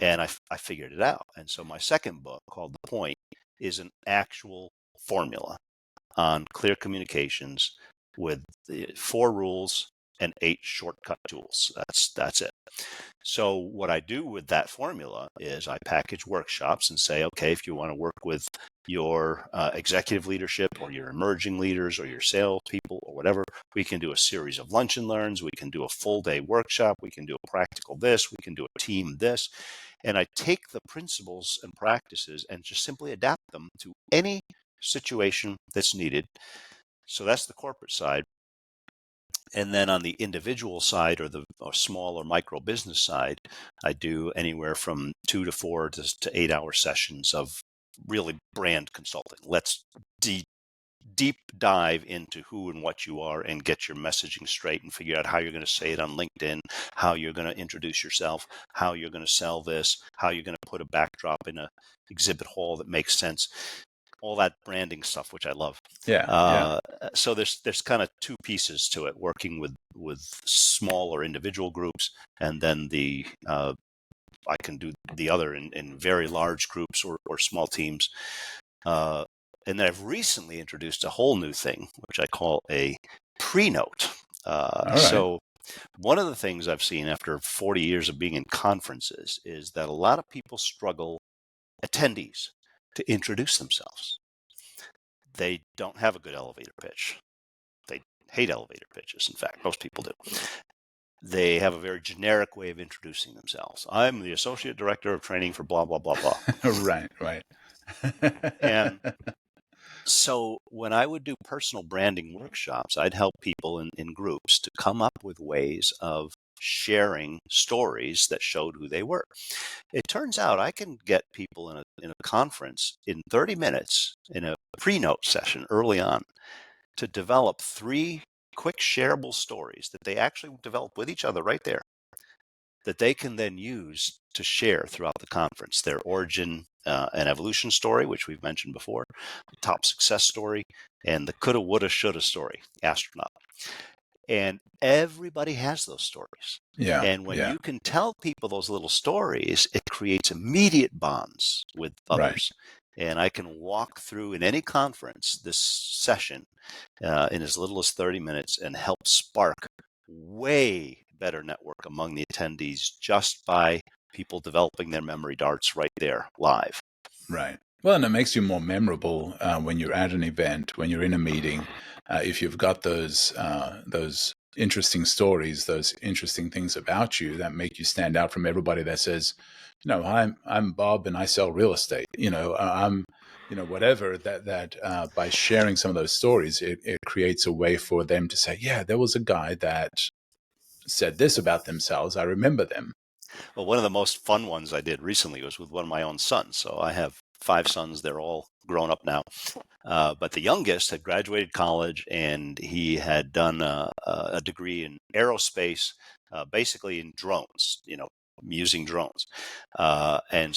A: And I figured it out. And so my second book, called The Point, is an actual formula on clear communications with 4 rules and 8 shortcut tools. That's it. So what I do with that formula is I package workshops and say, okay, if you want to work with your executive leadership or your emerging leaders or your salespeople or whatever, we can do a series of lunch and learns. We can do a full day workshop. We can do a practical this. We can do a team this. And I take the principles and practices and just simply adapt them to any situation that's needed. So that's the corporate side. And then on the individual side, or the small or micro business side, I do anywhere from 2 to 4 to 8 hour sessions of really brand consulting. Let's deep dive into who and what you are and get your messaging straight and figure out how you're going to say it on LinkedIn, how you're going to introduce yourself, how you're going to sell this, how you're going to put a backdrop in a exhibit hall that makes sense. All that branding stuff, which I love.
C: Yeah.
A: So there's kind of two pieces to it: working with small or individual groups, and then I can do the other in very large groups or small teams. And then I've recently introduced a whole new thing, which I call a pre-note.
C: All right.
A: So one of the things I've seen after 40 years of being in conferences is that a lot of people struggle, attendees, to introduce themselves. They don't have a good elevator pitch. They hate elevator pitches. In fact, most people do. They have a very generic way of introducing themselves. I'm the associate director of training for blah, blah, blah, blah.
C: Right.
A: And so when I would do personal branding workshops, I'd help people in groups to come up with ways of sharing stories that showed who they were. It turns out I can get people in a conference in 30 minutes in a pre-note session early on to develop 3 quick shareable stories that they actually develop with each other right there, that they can then use to share throughout the conference. Their origin and evolution story, which we've mentioned before, the top success story, and the coulda, woulda, shoulda story, astronaut. And everybody has those stories.
C: Yeah.
A: And when you can tell people those little stories, it creates immediate bonds with others. Right. And I can walk through in any conference this session in as little as 30 minutes and help spark way better network among the attendees just by people developing their memory darts right there live.
C: Right. Well, and it makes you more memorable when you're at an event, when you're in a meeting. If you've got those interesting stories, those interesting things about you that make you stand out from everybody that says, I'm Bob and I sell real estate. I'm, whatever that by sharing some of those stories, it creates a way for them to say, yeah, there was a guy that said this about themselves. I remember them.
A: Well, one of the most fun ones I did recently was with one of my own sons. So I have 5 sons. They're all grown up now. But the youngest had graduated college and he had done a degree in aerospace, basically in drones, using drones. And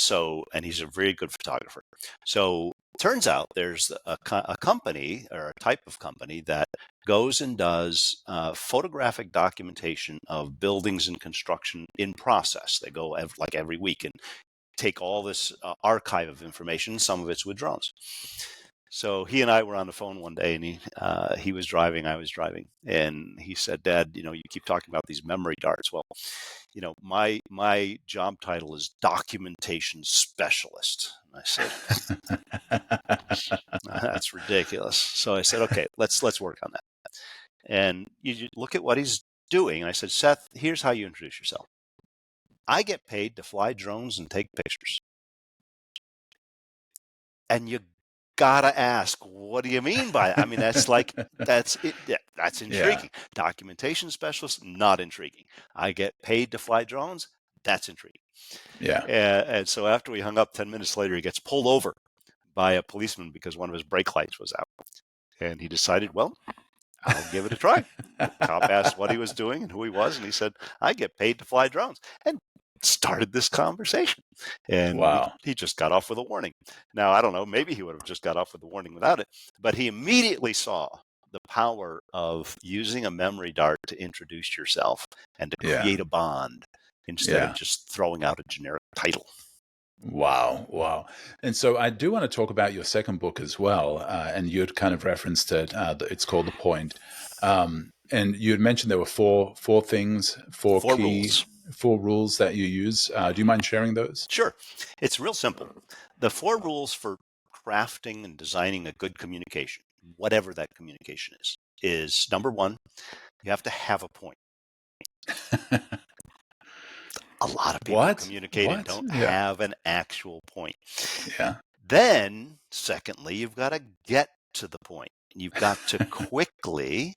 A: he's a very good photographer. So turns out there's a company or a type of company that goes and does photographic documentation of buildings and construction in process. They go every week and take all this archive of information. Some of it's with drones. So he and I were on the phone one day, and he was driving, I was driving, and he said, "Dad, you keep talking about these memory darts. Well, my job title is documentation specialist." And I said, "That's ridiculous." So I said, "Okay, let's work on that." And you look at what he's doing. And I said, "Seth, here's how you introduce yourself. I get paid to fly drones and take pictures." And you gotta ask, what do you mean by that? I mean, that's it. Yeah, that's intriguing. Yeah. Documentation specialist, not intriguing. I get paid to fly drones. That's intriguing.
C: Yeah.
A: And so after we hung up, 10 minutes later, he gets pulled over by a policeman because one of his brake lights was out. And he decided, well, I'll give it a try. The cop asked what he was doing and who he was, and he said, I get paid to fly drones. And started this conversation. And
C: wow.
A: he just got off with a warning. Now, I don't know, maybe he would have just got off with a warning without it, but he immediately saw the power of using a memory dart to introduce yourself and to create a bond instead of just throwing out a generic title.
C: Wow. And so I do want to talk about your second book as well. And you had kind of referenced it. It's called The Point. And you had mentioned there were four things, four key rules. 4 rules that you use. Do you mind sharing those?
A: Sure. It's real simple. The 4 rules for crafting and designing a good communication, whatever that communication is number 1, you have to have a point. A lot of people communicating don't have an actual point.
C: Yeah.
A: Then, secondly, you've got to get to the point. You've got to quickly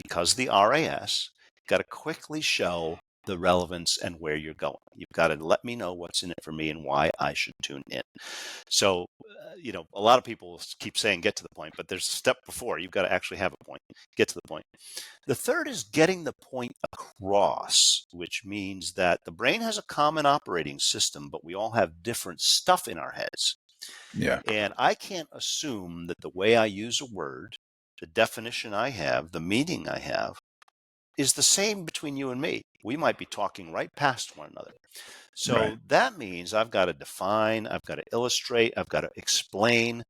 A: because the RAS, you've got to quickly show the relevance and where you're going. You've got to let me know what's in it for me and why I should tune in. So, a lot of people keep saying get to the point, but there's a step before. You've got to actually have a point, get to the point. The third is getting the point across, which means that the brain has a common operating system, but we all have different stuff in our heads.
C: Yeah.
A: And I can't assume that the way I use a word, the definition I have, the meaning I have, is the same between you and me. We might be talking right past one another. So
C: Right.
A: that means I've got to define, I've got to illustrate, I've got to explain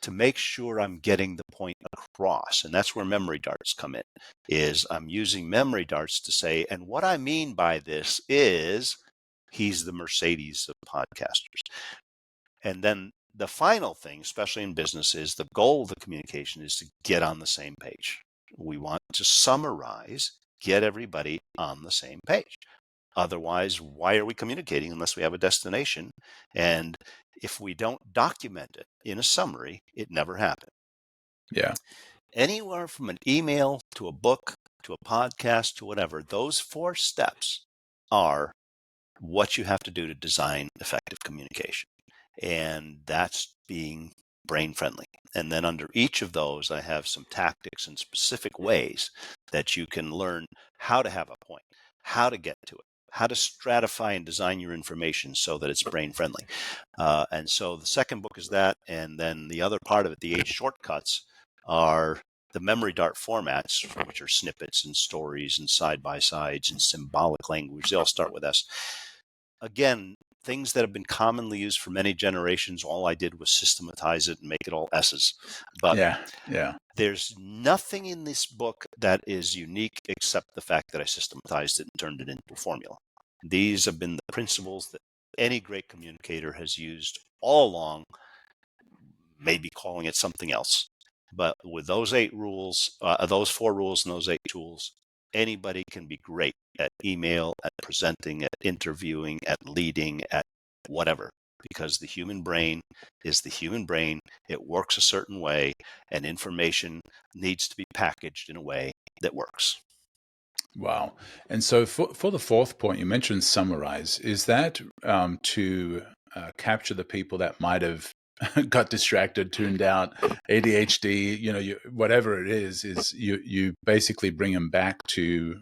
A: to make sure I'm getting the point across. And that's where memory darts come in, is I'm using memory darts to say, and what I mean by this is he's the Mercedes of podcasters. And then the final thing, especially in business, is the goal of the communication is to get on the same page. We want to summarize, get everybody on the same page. Otherwise, why are we communicating unless we have a destination? And if we don't document it in a summary, it never happened.
C: Yeah.
A: Anywhere from an email to a book to a podcast to whatever, those 4 steps are what you have to do to design effective communication. And that's being brain friendly. And then under each of those, I have some tactics and specific ways that you can learn how to have a point, how to get to it, how to stratify and design your information so that it's brain friendly. And so the second book is that. And then the other part of it, the 8 shortcuts, are the memory dart formats, which are snippets and stories and side-by-sides and symbolic language. They all start with S. Again, things that have been commonly used for many generations. All I did was systematize it and make it all S's. But
C: yeah.
A: there's nothing in this book that is unique except the fact that I systematized it and turned it into a formula. These have been the principles that any great communicator has used all along, maybe calling it something else. But with those 8 rules, those 4 rules and those 8 tools, anybody can be great at email, at presenting, at interviewing, at leading, at whatever, because the human brain is the human brain. It works a certain way, and information needs to be packaged in a way that works.
C: Wow. And so for the 4th point, you mentioned summarize. Is that to capture the people that might have got distracted, tuned out, ADHD, whatever it is you basically bring them back to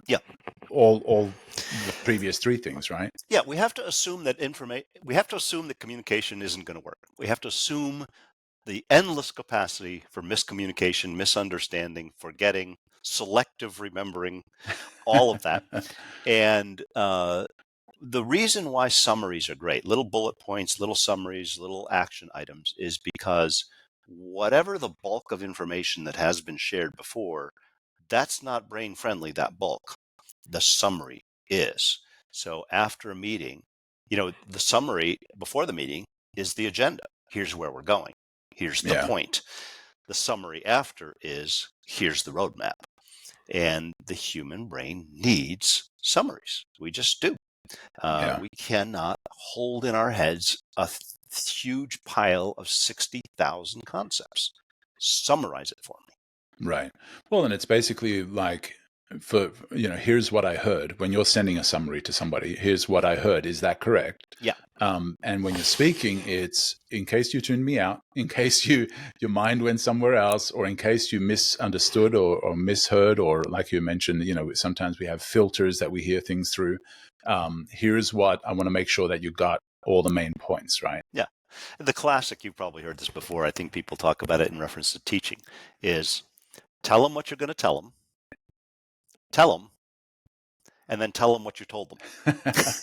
C: all the previous 3 things, right?
A: Yeah, we have to assume that communication isn't going to work. We have to assume the endless capacity for miscommunication, misunderstanding, forgetting, selective remembering, all of that. And the reason why summaries are great, little bullet points, little summaries, little action items, is because whatever the bulk of information that has been shared before, that's not brain friendly, that bulk. The summary is. So after a meeting, the summary before the meeting is the agenda. Here's where we're going. Here's the point. The summary after is here's the roadmap. And the human brain needs summaries. We just do. We cannot hold in our heads a huge pile of 60,000 concepts. Summarize it for me.
C: Right. Well, and it's basically like, here's what I heard. When you're sending a summary to somebody, here's what I heard. Is that correct?
A: Yeah.
C: And when you're speaking, it's in case you tuned me out, in case your mind went somewhere else, or in case you misunderstood or misheard, or like you mentioned, sometimes we have filters that we hear things through. Here's what I want to make sure that you got all the main points, right?
A: Yeah. The classic, you've probably heard this before, I think people talk about it in reference to teaching, is tell them what you're going to tell them, and then tell them what you told them. It's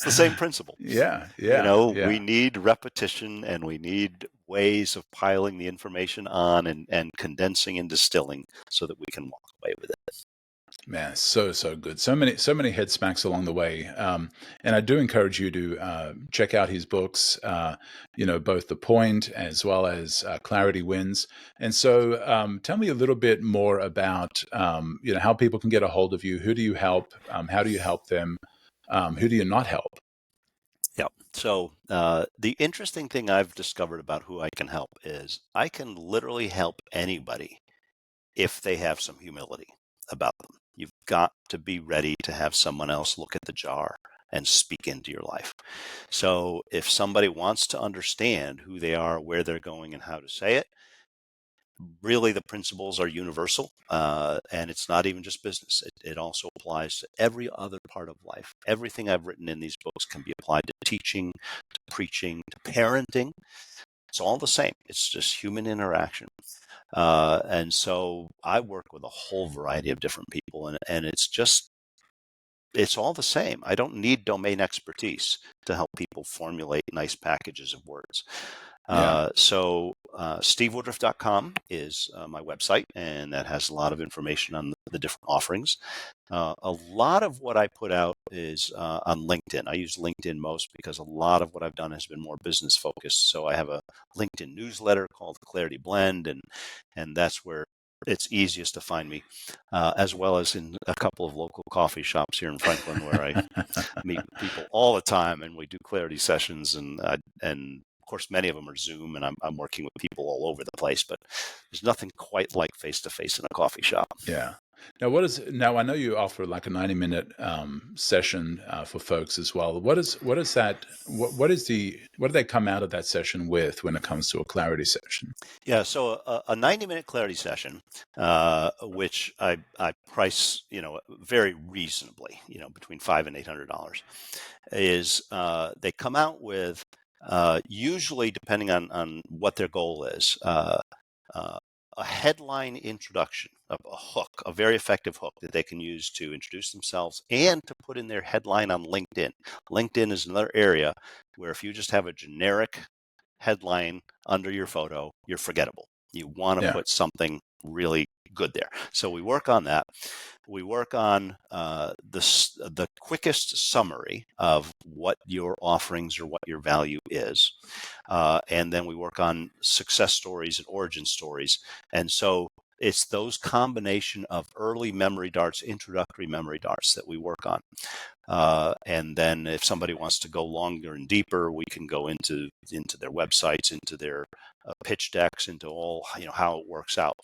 A: the same principle.
C: Yeah.
A: We need repetition, and we need ways of piling the information on and condensing and distilling so that we can walk away with it.
C: Man, so good. So many head smacks along the way. And I do encourage you to check out his books, both The Point as well as Clarity Wins. And so tell me a little bit more about, how people can get a hold of you. Who do you help? How do you help them? Who do you not help?
A: Yeah. So the interesting thing I've discovered about who I can help is I can literally help anybody if they have some humility about them. You've got to be ready to have someone else look at the jar and speak into your life. So if somebody wants to understand who they are, where they're going, and how to say it, really the principles are universal, and it's not even just business. It also applies to every other part of life. Everything I've written in these books can be applied to teaching, to preaching, to parenting. It's all the same. It's just human interaction. And so I work with a whole variety of different people, and it's all the same. I don't need domain expertise to help people formulate nice packages of words. So stevewoodruff.com is my website, and that has a lot of information on the different offerings. A lot of what I put out is on LinkedIn. I use LinkedIn most because a lot of what I've done has been more business focused. So I have a LinkedIn newsletter called Clarity Blend, and that's where it's easiest to find me, as well as in a couple of local coffee shops here in Franklin where I meet with people all the time, and we do clarity sessions, and of course, many of them are Zoom, and I'm working with people all over the place, but there's nothing quite like face-to-face in a coffee shop.
C: Yeah. Now I know you offer like a 90-minute session for folks as well. What do they come out of that session with when it comes to a clarity session?
A: Yeah, so a 90-minute clarity session, which I price, very reasonably, between $500 and $800, is they come out with, usually depending on what their goal is, a headline introduction, a hook, a very effective hook that they can use to introduce themselves and to put in their headline on LinkedIn. LinkedIn is another area where if you just have a generic headline under your photo, you're forgettable. You want to put something really good there. So we work on that. We work on the quickest summary of what your offerings or what your value is. And then we work on success stories and origin stories. And so it's those combination of early memory darts, introductory memory darts that we work on. And then if somebody wants to go longer and deeper, we can go into their websites, into their pitch decks, into all, how it works out.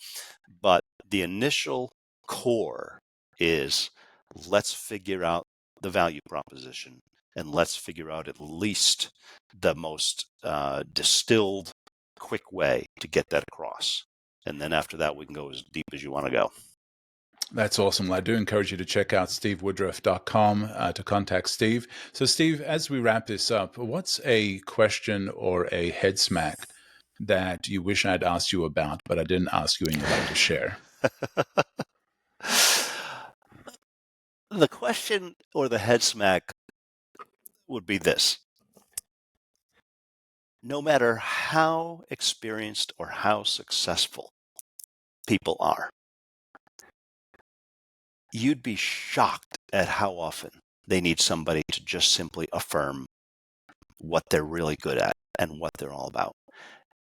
A: But the initial core is, let's figure out the value proposition, and let's figure out at least the most distilled, quick way to get that across. And then after that, we can go as deep as you want to go.
C: That's awesome. Well, I do encourage you to check out stevewoodruff.com to contact Steve. So, Steve, as we wrap this up, what's a question or a head smack that you wish I'd asked you about, but I didn't ask you and you'd like to share?
A: The question or the head smack would be this. No matter how experienced or how successful people are, you'd be shocked at how often they need somebody to just simply affirm what they're really good at and what they're all about.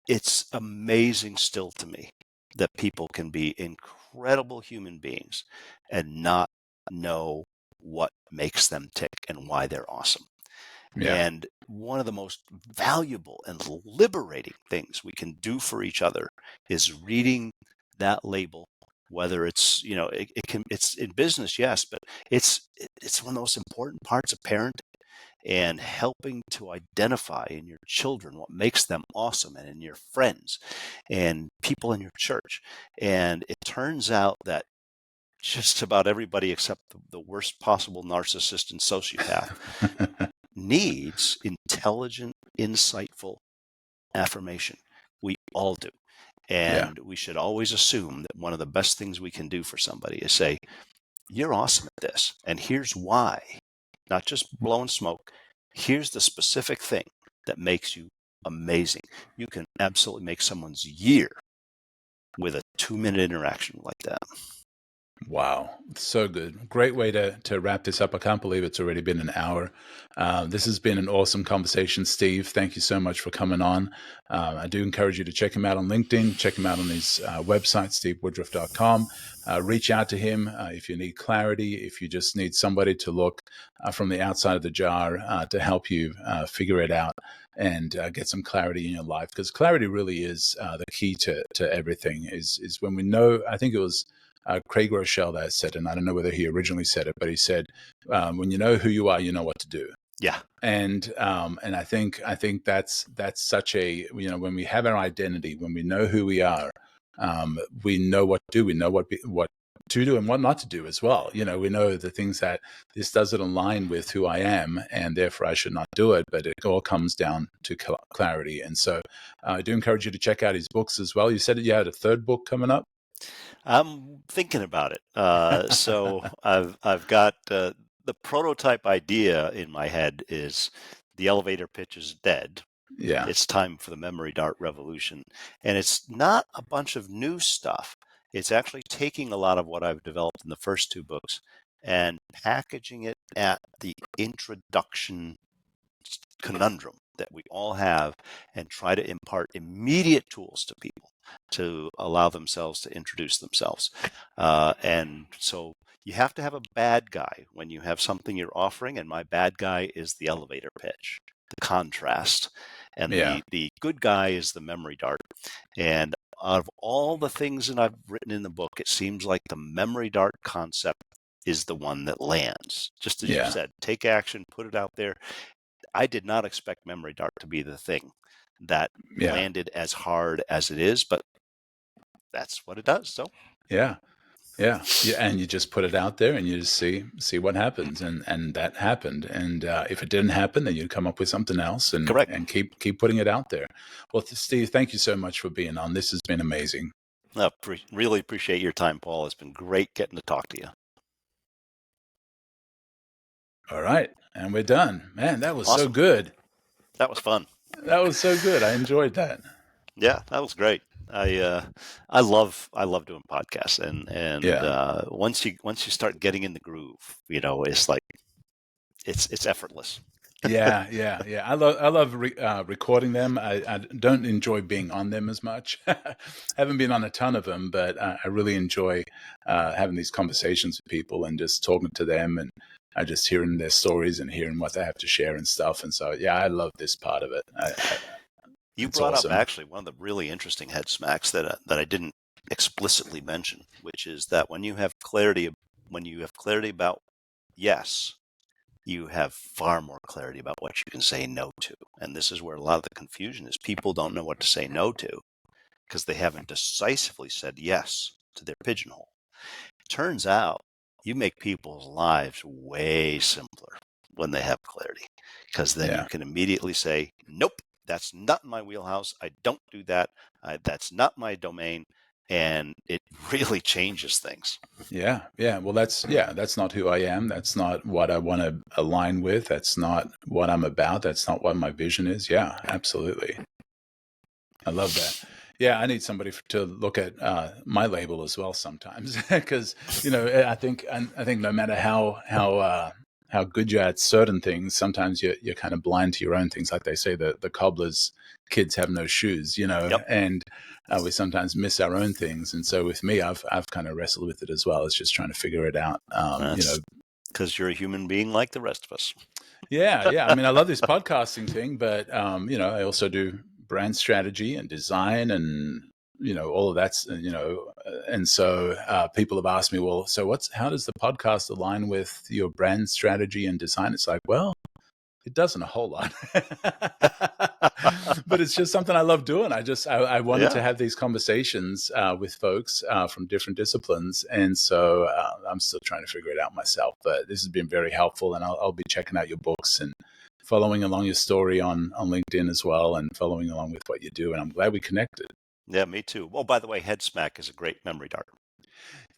A: It's amazing still to me that people can be incredible human beings and not know what makes them tick and why they're awesome. Yeah. And one of the most valuable and liberating things we can do for each other is reading that label. Whether it's, it's in business, yes, but it's one of the most important parts of parenting, and helping to identify in your children what makes them awesome, and in your friends and people in your church. And it turns out that just about everybody except the worst possible narcissist and sociopath needs intelligent, insightful affirmation. We all do. And we should always assume that one of the best things we can do for somebody is say, you're awesome at this, and here's why. Not just blowing smoke. Here's the specific thing that makes you amazing. You can absolutely make someone's year with a 2-minute interaction like that.
C: Wow. So good. Great way to wrap this up. I can't believe it's already been an hour. This has been an awesome conversation, Steve. Thank you so much for coming on. I do encourage you to check him out on LinkedIn, check him out on his website, stevewoodruff.com. Reach out to him if you need clarity, if you just need somebody to look from the outside of the jar to help you figure it out. and get some clarity in your life, because clarity really is the key to everything. Is when we know. I think it was Craig Rochelle that said, and I don't know whether he originally said it, but he said, when you know who you are, you know what to do.
A: Yeah.
C: And I think that's such a, when we have our identity, when we know who we are, we know what to do, we know what to do and what not to do as well. We know the things that this doesn't align with who I am, and therefore I should not do it. But it all comes down to clarity. And so I do encourage you to check out his books as well. You said you had a third book coming up.
A: I'm thinking about it. So I've got the prototype idea in my head is the elevator pitch is dead.
C: Yeah.
A: It's time for the memory dart revolution. And it's not a bunch of new stuff. It's actually taking a lot of what I've developed in the first two books and packaging it at the introduction conundrum that we all have, and try to impart immediate tools to people to allow themselves to introduce themselves. And so you have to have a bad guy when you have something you're offering, and my bad guy is the elevator pitch, the contrast. And the good guy is the memory dart. And out of all the things that I've written in the book, it seems like the memory dart concept is the one that lands. Just as you said, take action, put it out there. I did not expect memory dart to be the thing that landed as hard as it is, but that's what it does. So
C: yeah, and you just put it out there and you just see what happens, and that happened. And if it didn't happen, then you'd come up with something else, and
A: correct,
C: and keep putting it out there. Well, Steve, thank you so much for being on. This has been amazing.
A: Really appreciate your time, Paul. It's been great getting to talk to you.
C: All right, and we're done. Man, that was
A: Awesome.
C: so good.
A: That was fun.
C: That was so good. I enjoyed that.
A: Yeah, that was great. I love doing podcasts, and once you start getting in the groove, it's like it's effortless.
C: Yeah. I love recording them. I don't enjoy being on them as much. Haven't been on a ton of them, but I really enjoy having these conversations with people and just talking to them, and just hearing their stories and hearing what they have to share and stuff. And so, I love this part of it.
A: You brought up actually one of the really interesting head smacks that I didn't explicitly mention, which is that when you have clarity about yes, you have far more clarity about what you can say no to. And this is where a lot of the confusion is. People don't know what to say no to because they haven't decisively said yes to their pigeonhole. It turns out you make people's lives way simpler when they have clarity, because then you can immediately say, nope, that's not in my wheelhouse. I don't do that. That's not my domain. And it really changes things.
C: Yeah. Well, that's not who I am. That's not what I want to align with. That's not what I'm about. That's not what my vision is. Yeah, absolutely. I love that. Yeah, I need somebody to look at my label as well sometimes, because I think no matter how good you're at certain things, sometimes you're kind of blind to your own things. Like they say, the cobbler's kids have no shoes, and we sometimes miss our own things. And so with me, I've kind of wrestled with it as well. It's just trying to figure it out.
A: Because you're a human being like the rest of us.
C: Yeah. I mean, I love this podcasting thing, but I also do brand strategy and design and all of that, and so people have asked me, well, so how does the podcast align with your brand strategy and design? It's like, well, it doesn't a whole lot, but it's just something I love doing. I wanted to have these conversations with folks from different disciplines, and so I'm still trying to figure it out myself, but this has been very helpful, and I'll be checking out your books and following along your story on LinkedIn as well, and following along with what you do. And I'm glad we connected.
A: Yeah, me too. Well, by the way, Head Smack is a great memory dart.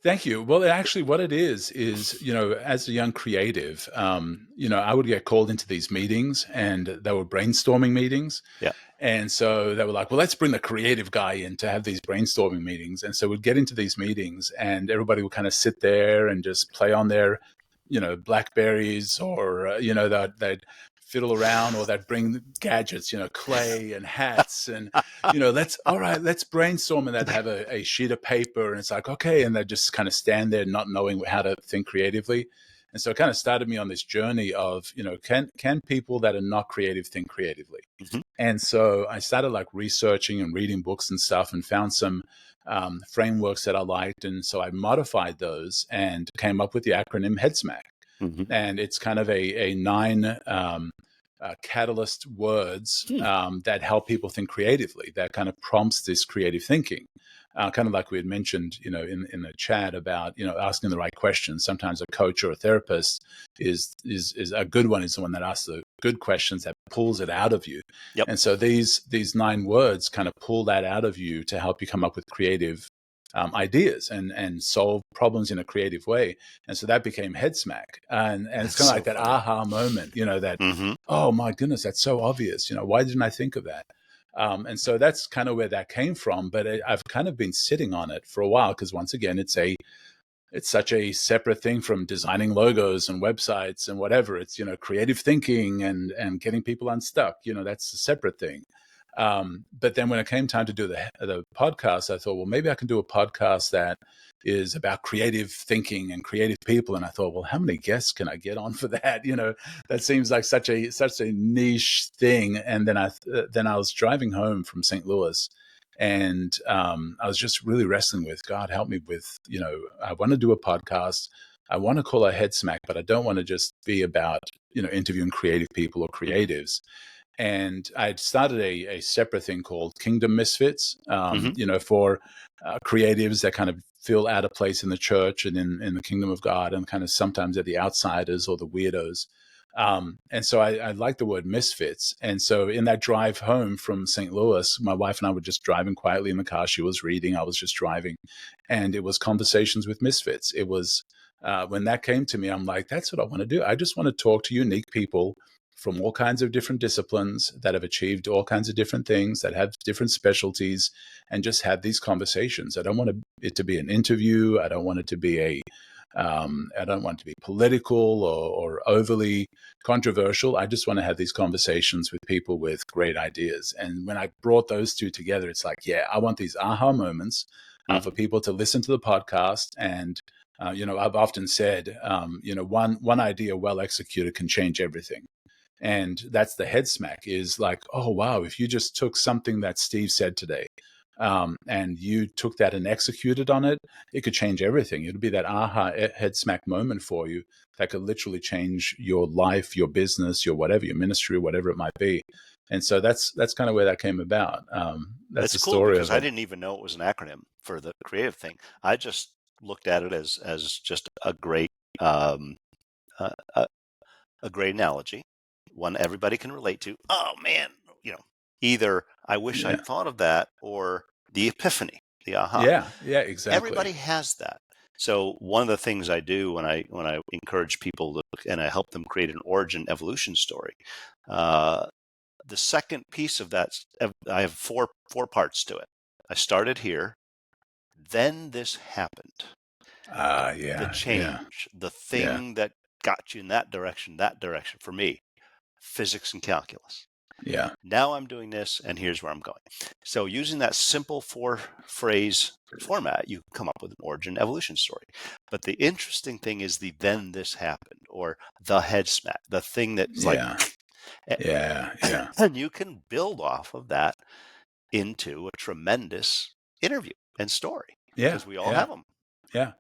C: Thank you. Well, actually, what it is, as a young creative, I would get called into these meetings, and they were brainstorming meetings.
A: Yeah.
C: And so they were like, well, let's bring the creative guy in to have these brainstorming meetings. And so we'd get into these meetings, and everybody would kind of sit there and just play on their, Blackberries, or, they'd fiddle around, or they'd bring gadgets, clay and hats, and let's brainstorm, and they'd have a sheet of paper, and it's like, okay, and they'd just kind of stand there not knowing how to think creatively. And so it kind of started me on this journey of, can people that are not creative think creatively?
A: Mhm.
C: And so I started like researching and reading books and stuff, and found some frameworks that I liked. And so I modified those and came up with the acronym HeadSmack.
A: Mhm.
C: And it's kind of a nine catalyst words that help people think creatively, that kind of prompts this creative thinking. Kind of like we had mentioned, in the chat about, asking the right questions. Sometimes a coach or a therapist is a good one, is the one that asks the good questions, that pulls it out of you.
A: Yep.
C: And so these 9 words kind of pull that out of you to help you come up with creative ideas and solve problems in a creative way. And so that became HeadSmack. And it's
A: That's
C: kind of
A: so
C: like that
A: funny.
C: aha moment, that,
A: Mhm.
C: oh my goodness, that's so obvious. Why didn't I think of that? And so that's kind of where that came from. But I've kind of been sitting on it for a while, because once again, it's such a separate thing from designing logos and websites and whatever. It's, creative thinking and getting people unstuck. That's a separate thing. But then when it came time to do the podcast, I thought, well, maybe I can do a podcast that is about creative thinking and creative people. And I thought, well, how many guests can I get on for that? That seems like such a niche thing. And then I was driving home from St. Louis, and I was just really wrestling with, God, help me with, I want to do a podcast. I want to call it Head Smack, but I don't want to just be about, interviewing creative people or creatives. And I'd started a separate thing called Kingdom Misfits,
A: Mhm.
C: for creatives that kind of feel out of place in the church and in the kingdom of God, and kind of sometimes are the outsiders or the weirdos. And so I like the word misfits. And so in that drive home from St. Louis, my wife and I were just driving quietly in the car. She was reading, I was just driving. And it was Conversations with Misfits. It was when that came to me, I'm like, that's what I want to do. I just want to talk to unique people from all kinds of different disciplines that have achieved all kinds of different things, that have different specialties, and just have these conversations. I don't want it to be an interview. I don't want it to be I don't want it to be political or overly controversial. I just want to have these conversations with people with great ideas. And when I brought those two together, it's like, yeah, I want these aha moments for people to listen to the podcast. And I've often said, one idea well executed can change everything. And that's the head smack, is like, oh, wow, if you just took something that Steve said today, and you took that and executed on it, it could change everything. It'd be that aha head smack moment for you that could literally change your life, your business, your whatever, your ministry, whatever it might be. And so that's kind of where that came about. That's
A: That's
C: the
A: cool,
C: story
A: because
C: of
A: I
C: it.
A: didn't even know it was an acronym for the creative thing. I just looked at it as just a great um, uh, a great analogy, one everybody can relate to. Oh man, either I wish
C: Yeah.
A: I'd thought of that, or the epiphany, the aha.
C: Yeah, exactly.
A: Everybody has that. So one of the things I do when I encourage people to, and I help them create an origin evolution story, uh, the second piece of that, I have four parts to it. I started here, then this happened. The
C: Yeah, yeah,
A: change, the
C: yeah,
A: thing that got you in that direction, for me, physics and calculus.
C: yeah,
A: Now I'm doing this, and here's where I'm going. So using that simple 4-phrase format, you come up with an origin evolution story. But the interesting thing is the then this happened, or the head smack, the thing that's like,
C: yeah, yeah, yeah,
A: and you can build off of that into a tremendous interview and story,
C: yeah,
A: because we all
C: yeah.
A: have them.
C: Yeah.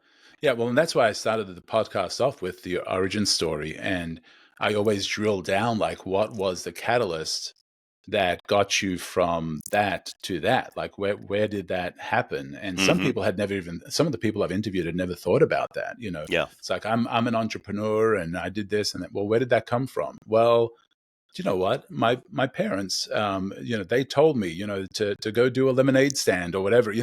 C: Yeah. Well, and that's why I started the podcast off with the origin story. And I always drill down, like, what was the catalyst that got you from that to that? Like, where did that happen? And some
A: Mm-hmm.
C: people had never even, some of the people I've interviewed had never thought about that.
A: Yeah.
C: It's like, I'm an entrepreneur and I did this and that. Well, where did that come from? Well, do you know what? My parents, they told me, to go do a lemonade stand or whatever,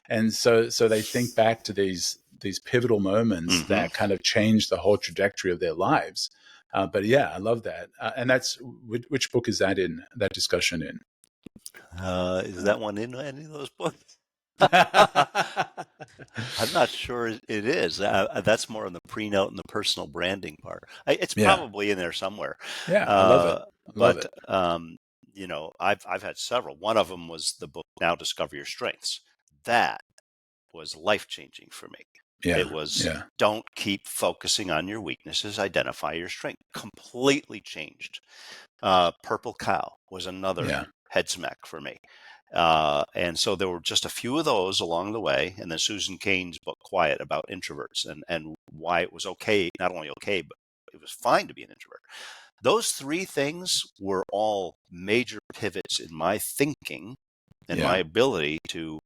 C: and so they think back to these pivotal moments
A: Mm-hmm.
C: that kind of changed the whole trajectory of their lives. But yeah, I love that. And that's which book is that in? That discussion in?
A: Is that one in any of those books?
C: Uh,
A: I'm not sure it is. That's more on the pre-note and the personal branding part. It's
C: yeah,
A: probably in there somewhere.
C: yeah, I love it.
A: Uh,
C: I love
A: but
C: it.
A: I've had several. One of them was the book "Now Discover Your Strengths." That was life changing for me. It
C: Yeah.
A: was,
C: Yeah.
A: don't keep focusing on your weaknesses, identify your strength. Completely changed. Purple Cow was another
C: Yeah.
A: head smack for me. And so there were just a few of those along the way. And then Susan Cain's book, Quiet, about introverts and why it was okay, not only okay, but it was fine to be an introvert. Those three things were all major pivots in my thinking and my
C: Yeah.
A: ability to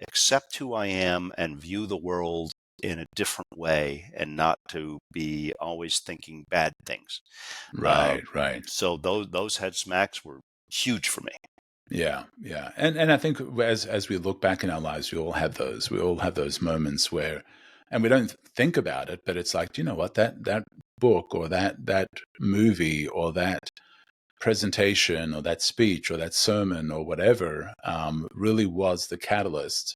A: accept who I am and view the world in a different way and not to be always thinking bad things. Uh,
C: Right. Right.
A: so those head smacks were huge for me.
C: Yeah, yeah, and I think as we look back in our lives, we all have those. We all have those moments where, and we don't think about it, but it's like, you know what, that book or that movie or that presentation or that speech or that sermon or whatever really was the catalyst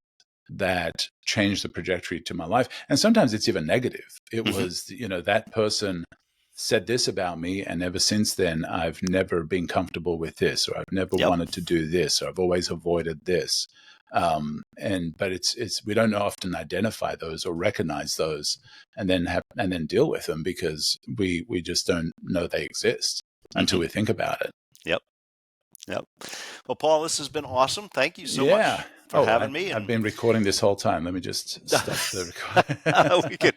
C: that changed the trajectory to my life. And sometimes it's even negative. It
A: Hmm.
C: was, that person said this about me, and ever since then, I've never been comfortable with this, or I've never
A: Yep.
C: wanted to do this, or I've always avoided this. But we don't often identify those or recognize those, and then deal with them because we just don't know they exist until
A: Hmm.
C: we think about it.
A: Yep. Yep. Well, Paul, this has been awesome. Thank you so
C: Yeah.
A: much for
C: Oh,
A: having me.
C: I've
A: And
C: been recording this whole time. Let me just stop the record.
A: we could